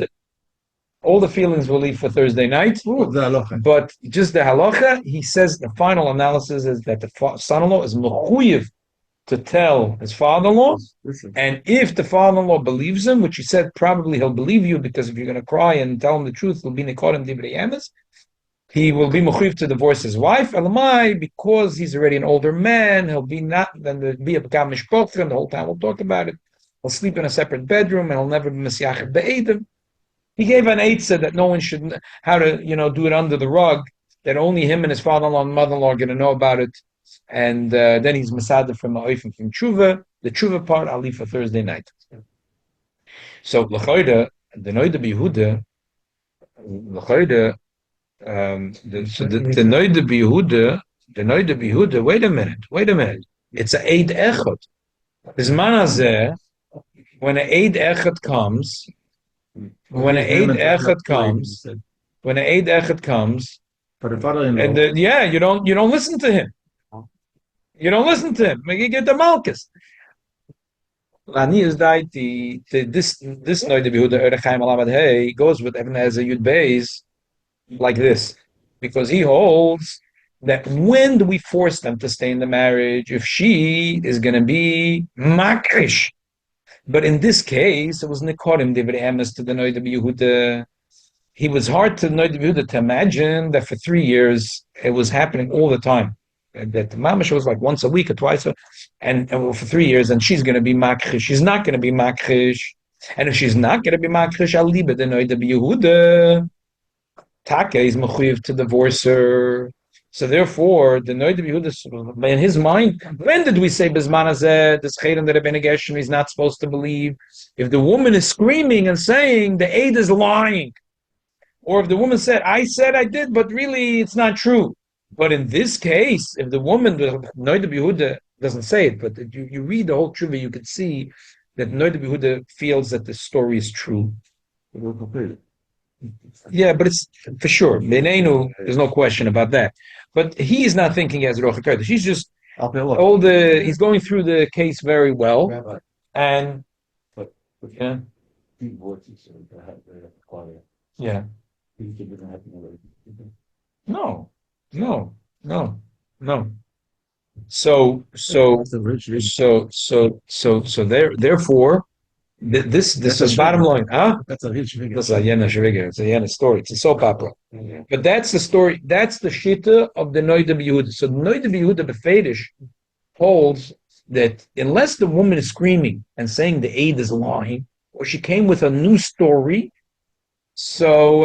all the feelings will leave for Thursday night. But just the halacha, he says the final analysis is that the son-in-law is mechuyev to tell his father-in-law, and if the father-in-law believes him, which he said probably he'll believe you, because if you're going to cry and tell him the truth, he'll be nikodim divrei emes. He will be mechuyev to divorce his wife. Elamai, because he's already an older man, he'll be not. Then there'll be a bekam mishpoch, and the whole time we'll talk about it. He'll sleep in a separate bedroom, and he'll never be mesiachet be'edim. He gave an eitzah that no one should how to do it under the rug. That only him and his father-in-law and mother-in-law are going to know about it. And then he's masada from Ma'oifim from Tshuva. The Tshuva part I'll leave for Thursday night. So l'chayda, the Noida Yehuda, l'chayda, the Noida Yehuda. Wait a minute. It's a Eid Echad. Bisman hazeh, when an Eid Echad comes, when an Eid Echad comes, For the father-in-law. and you don't listen to him. You don't listen to him. You get the malchus. Lani is that this Noida Yehuda Erechaim Alabad Hey goes with Even as a Yud Beis like this, because he holds that when do we force them to stay in the marriage if she is going to be makrish? But in this case, it was Nikodim Divrei Emes to the Noida Yehuda. He was hard to Noida Yehuda to imagine that for 3 years it was happening all the time. That the mamash was like once a week or twice, and for 3 years, and she's going to be makrish. She's not going to be makrish, and if she's not going to be makrish, I'll leave it. The Noida Yehuda Taka is mechuyev to divorce her. So therefore, the Noida Yehuda, in his mind, when did we say Bisman hazeh, this chayrim that Rebbeinu Gershom is not supposed to believe? If the woman is screaming and saying the aid is lying, or if the woman said I did, but really it's not true. But in this case, if the woman, the Noida Yehuda doesn't say it, but you read the whole tshuva, you can see that Noida Yehuda feels that the story is true. Yeah, but it's for sure. Beinenu, there's no question about that. But he's not thinking as Rocha Kodesh. He's just he's going through the case very well. Rabbi, And but yeah, divorces yeah. No. So therefore, This That's is a bottom shame. line, huh? That's a huge figure. This is a Yena Shviga. It's a Yena story. It's a soap opera. But that's the story. That's the shita of the Noida Yehuda. So the Noida Yehuda Befedish holds that unless the woman is screaming and saying the aid is lying, or she came with a new story, so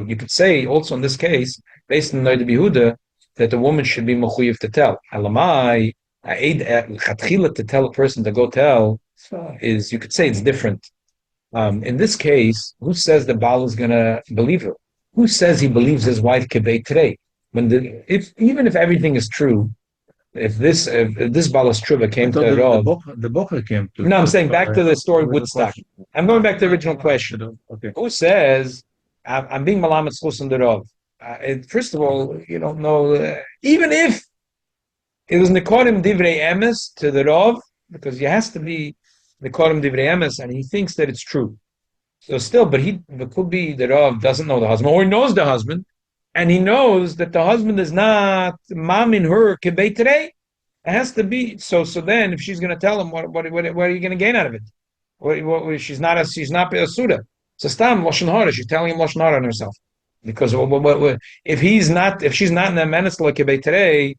you could say also in this case, based on the Noida Yehuda, that the woman should be mechuyev to tell. Alamai, aid to tell a person to go tell is, you could say it's different. In this case, who says the Baal is going to believe her? Who says he believes his wife kibay today? Even if everything is true, if this Baal is true, came to Rav. The Bocher came to. No, I'm saying back to the story Woodstock. I'm going back to the original question. Okay. Who says I'm being malamet schus and the Rav? First of all, you don't know. Even if it was Nikodim Divrei Emes to the Rav, because he has to be Nikodim Divrei Emes, and he thinks that it's true. So still, but it could be the Rav doesn't know the husband, or he knows the husband, and he knows that the husband is not mom in her kibay today. It has to be so. So then, if she's going to tell him, what are you going to gain out of it? She's not a suda. So stam lashon hara. She's telling him lashon hara on herself, because if she's not in the menace like kibay today.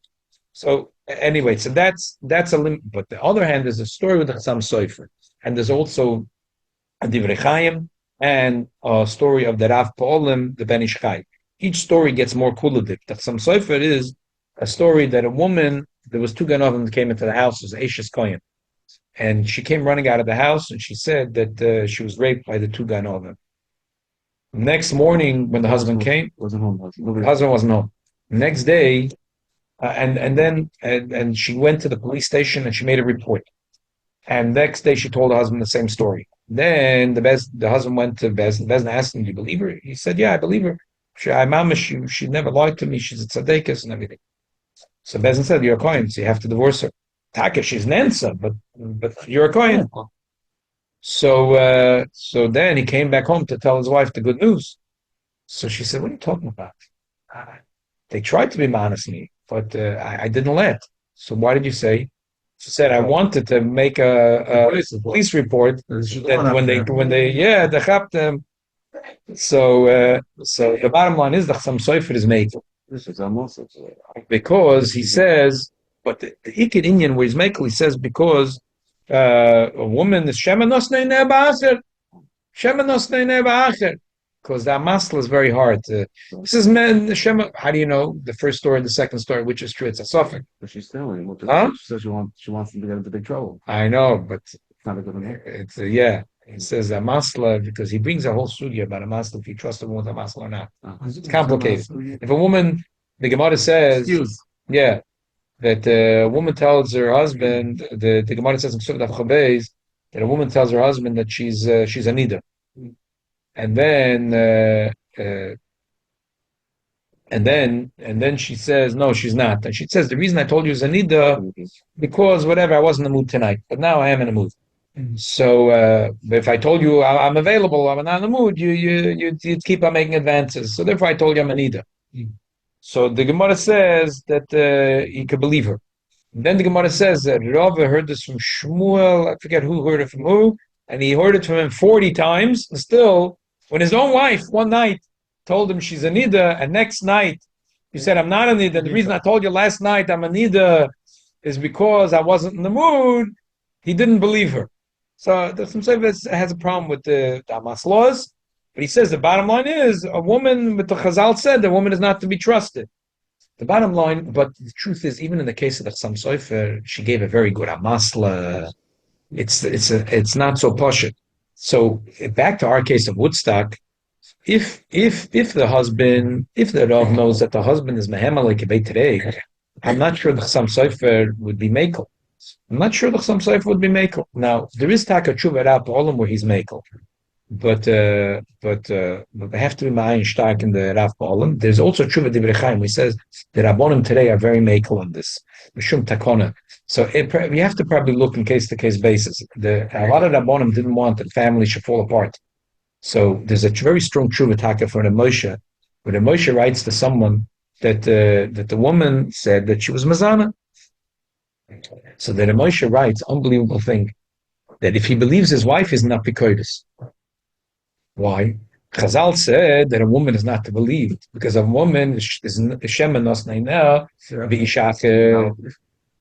So anyway, so that's a limit. But the other hand, there's a story with the Chassam Sofer, and there's also a Divrei Chaim and a story of the Rav Pa'olim, the Ben Ish Chai. Each story gets more kuladik. The Chassam Sofer is a story that a woman, there was two Ganovim that came into the house, it was Eishes Kohen, and she came running out of the house, and she said that she was raped by the two Ganovim. Next morning, when the husband came, Wasn't home. the husband wasn't home. Next day, and she went to the police station and she made a report. And next day she told her husband the same story. Then the husband went to Bezdin. Bezdin asked him, "Do you believe her?" He said, "Yeah, I believe her. She never lied to me. She's a tzaddikus and everything." So Bezdin said, "You're a Kohen, so you have to divorce her." Taka, she's Nensa, but you're a Kohen. So then he came back home to tell his wife the good news. So she said, "What are you talking about? They tried to be honest with me, but I didn't let. So why did you say?" She said, "I wanted to make a police report that when they they chapped them." So the bottom line is the Chassam Sofer is makel, This is almost. because he says, but the Iked Indian where he's makel, he says because a woman is shemenos neineh ba'acher, shemenos neineh ba'acher. Because the amasla is very hard. This is men. How do you know the first story and the second story, which is true? It's a suffix. But she's telling him. Huh? She says she wants them to get into big trouble. I know, but It's not a good enough. it's yeah. It says amasla because he brings a whole studio about amasla. If you trust a woman with amasla or not, it's complicated. If a woman, the Gemara says, yeah, that a woman tells her husband, the Gemara says in Surah Chabez that a woman tells her husband that she's a nida. And then she says no, she's not. And she says the reason I told you is Anida because whatever, I wasn't in the mood tonight, but now I am in the mood. So if I told you I'm available, I'm not in the mood, you'd keep on making advances. So therefore I told you I'm Anida. So the Gemara says that he could believe her. Then the Gemara says that Rav heard this from Shmuel. I forget who heard it from who, and he heard it from him 40 times. And still, when his own wife one night told him she's a nida, and next night he said, "I'm not a nida. The reason I told you last night I'm a nida is because I wasn't in the mood." He didn't believe her. So the Chassam has a problem with the Amas laws, but he says the bottom line is a woman. But the Chazal said the woman is not to be trusted. The bottom line, but the truth is, even in the case of the Chassam Sofer, she gave a very good amasla. It's not so posh. So back to our case of Woodstock, if the Rav knows that the husband is mehemal kibay today, I'm not sure the Chassam Sofer would be makel. I'm not sure the Chassam Sofer would be makel. Now there is taka tshuva Rav Pa'olim where he's makel, but they have to be ma'ayin stark in the Rav Pa'olim. There's also tshuva Divrei Chaim. He says the Rabbonim today are very makel on this. Mishum takona. So we have to probably look in case-to-case basis. A lot of Rabbonim didn't want that family should fall apart. So there's a very strong tshuva taka for the Moshe, where the Moshe writes to someone that the woman said that she was mazana. So the Moshe writes, unbelievable thing, that if he believes his wife is not Pikoidis. Why? Chazal said that a woman is not to believe because a woman is Shemenos Naina v'ishach.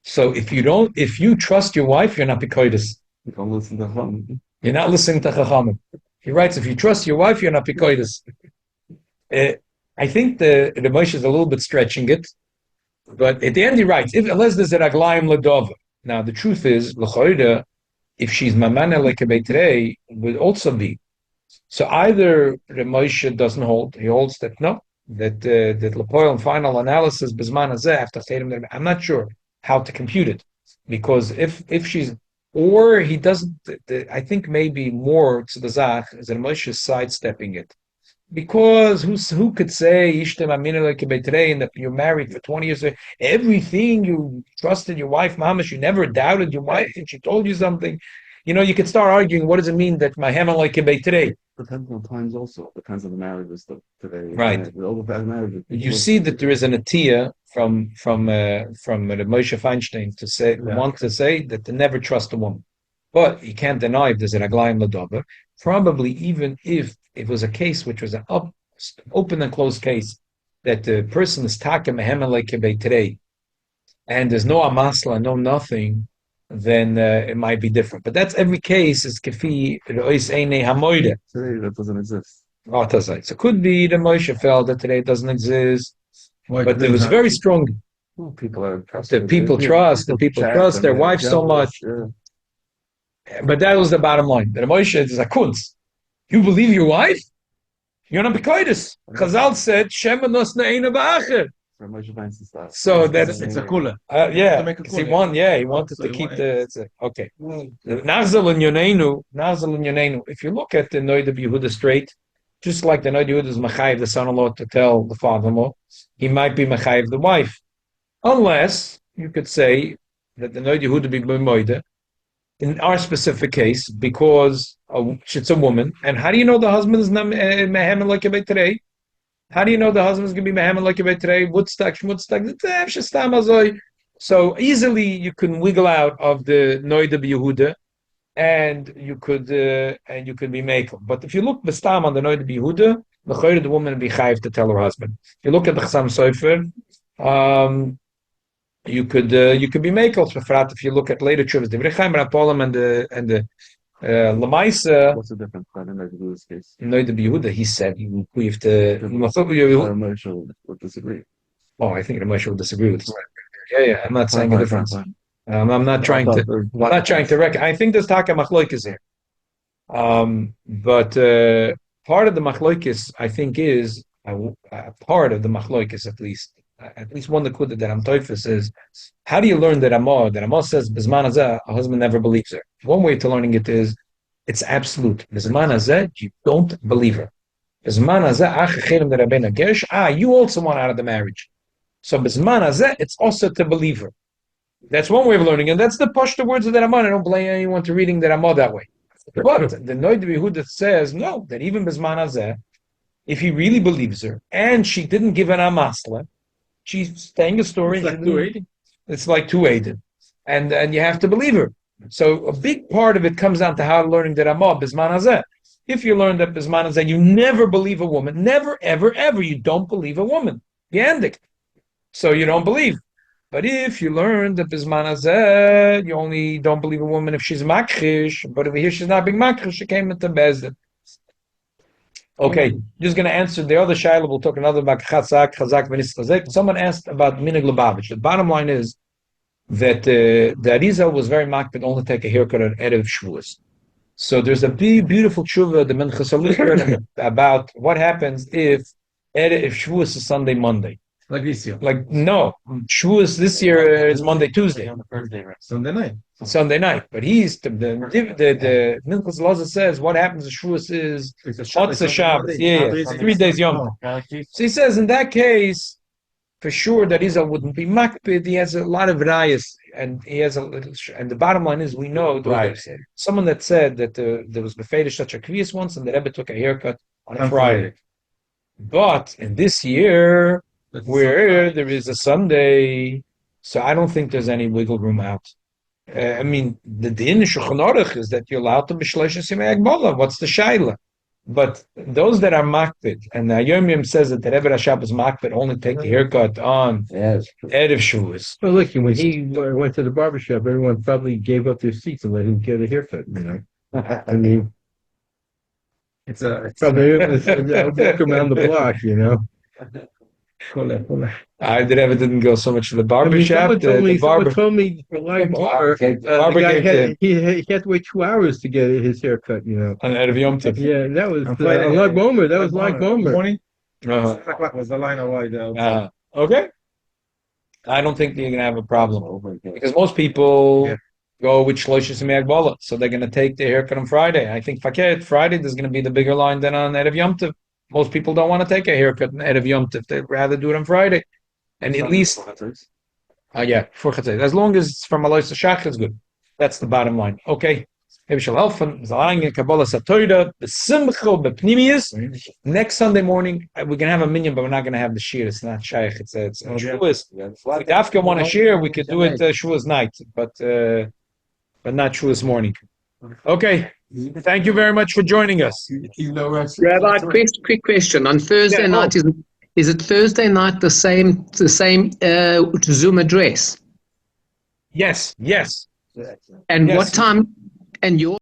So if you trust your wife, you're not Pikoidis. You don't listen to him. You're not listening to Chachamim. He writes, if you trust your wife, you're not Pikoidis. I think the Moshe is a little bit stretching it, but at the end he writes, unless there's a raglayim ladova. Now the truth is, l'choida, if she's mamana like a beitrei, would also be. So either the Moshe doesn't hold, he holds that no, that Lepoil final analysis bisman hazeh after chayim. I'm not sure how to compute it, because if she's, or he doesn't. I think maybe more to the zach is that Moshe is sidestepping it. Because who could say and that you're married for 20 years? Everything you trusted your wife, Mamash, you never doubted your wife, and she told you something. You could start arguing. What does it mean that my hammer like today? Depends on times also. Depends on the marriages today. Right. You see that there is an atiyah from the Moshe Feinstein to say that they never trust a woman, but you can't deny if there's an aglayim ladova. Probably even if it was a case which was an open and closed case, that the person is takem mehem like today, and there's no amasla, no nothing, then it might be different. But that's every case is kefi re'os einei hamoide. Today that doesn't exist. Oh, that's right. So it could be the Moshe felt that today it doesn't exist, but there was very strong. Well, people are trusted. The people trust their wife so much. Yeah. But that was the bottom line. The Moshe is a kunz. You believe your wife? You're not Bekoidis. Chazal said, Shemenos Ne'ena Ba'acher. So that's It's a kula. yeah, because he wanted to keep the okay. Nazal and Yonenu. If you look at the Noida Yehuda straight, just like the Noida Yehuda is Machayev the son-in-law to tell the father-in-law, he might be Machayev the wife, unless you could say that the Noida Yehuda be Moida. In our specific case, because it's a woman, and how do you know the husband is mehem like a today? How do you know the husband is going to be mehem like a today? Woodstock. So easily you can wiggle out of the Noida Yehuda, and you could be makel. But if you look bestam on the Noida Yehuda, the woman will be chayiv to tell her husband. If you look at the Chassam Sofer, you could be makel frat if you look at later chuvas the Vrechaim Rapolim and the Lamaisa. What's the difference? I don't know to do this case. No, the Yehuda, he said we have to. Moshe would disagree. Oh, I think the Moshe will disagree with this. Yeah. I'm not saying a difference. I'm not trying to reckon. I think there's taka machloikis here. But part of the machloikis, I think, is part of the machloikis at least one nakuda that I'm toifus is, how do you learn that Ramah? That Ramah says Bizman Hazeh, a husband never believes her. One way to learning it is, it's absolute. Bizman Hazeh, you don't believe her. Bizman Hazeh, you also want out of the marriage. So Bizman Hazeh, it's also to believe her. That's one way of learning, and that's the pashta words of the Ramah. I don't blame anyone to reading the Ramah that way. But the Noida Yehuda says no, that even Bizman Hazeh, if he really believes her, and she didn't give an amasla, she's saying a story. It's like 280. And you have to believe her. So a big part of it comes down to how learning the Ramah, Bizman Hazeh. If you learn that Bizman Hazeh, you never believe a woman. Never, ever, ever. You don't believe a woman. Yandik. So you don't believe. But if you learn that Bizman Hazeh, you only don't believe a woman if she's makrish. But over here she's not being makrish. She came into Bezdin. Okay, just going to answer the other shayla. We'll talk another about chazak, v'nis chazek. Someone asked about minig Lubavitch. The bottom line is that the Arizal was very makpid only take a haircut on Erev Shavuos. So there's a beautiful tshuva, the Menchas about what happens if Shavuos is Sunday, Monday. Like this year. Like, no, Shavuos this year is Monday, Tuesday. On the Thursday, right? Sunday night. But he's the Minchas Loza says what happens to Shavuos is Motzei Shabbos. Yeah, 3 days Yom. So he says in that case, for sure that Izal wouldn't be makpid. He has a lot of rayas, and he has and the bottom line is we know someone that said that there was befeidish such a kvias once, and the Rebbe took a haircut on a Friday. But in this year, where there is a Sunday, So I don't think there's any wiggle room out. I mean, the din Shulchan Aruch is that you're allowed to b'shleishes yemei Agbola. What's the shaila? But those that are makpid, and the Yom Yom says that the Rebbe Rashab is makpid, only take the haircut on Yes. Erev Shavuos. Well, look, when he went to the barbershop, everyone probably gave up their seats and let him get a haircut, you know? I mean, It's a probably it was a walk around the block, you know? Kollel. I didn't go so much to the barber I mean, shop. someone barber told me for like barber, barber the guy gave had, him he had to wait 2 hours to get his haircut, you know? on Erev Yom Tov. Yeah, that was On Friday, like Bomer. That was like Bomer. Morning, Uh-huh. 6 o'clock was the line of wide. Okay. I don't think you're gonna have a problem because most people Yeah. go with shloishes and Agbola, so they're gonna take the haircut on Friday. I think Friday there's gonna be the bigger line than on Erev Yom Tov. Most people don't want to take a haircut on Erev Yom Tov; they'd rather do it on Friday. And at least, yeah, for Chatzos. As long as it's from Alois Shach, it's good. That's the bottom line. Okay. Maybe she'll help him. Kabbalah Satoida, Besimcho, Bepnimius. Next Sunday morning, we can have a minyan, but we're not going to have the shir. It's not shaykh. It's Shavuos. If Dafka want to share, we could do it Shavuos night, but not Shavuos morning. Okay. Thank you very much for joining us. Rabbi, quick question. On Thursday night, is it Thursday night the same Zoom address? Yes. And Yes. what time? And your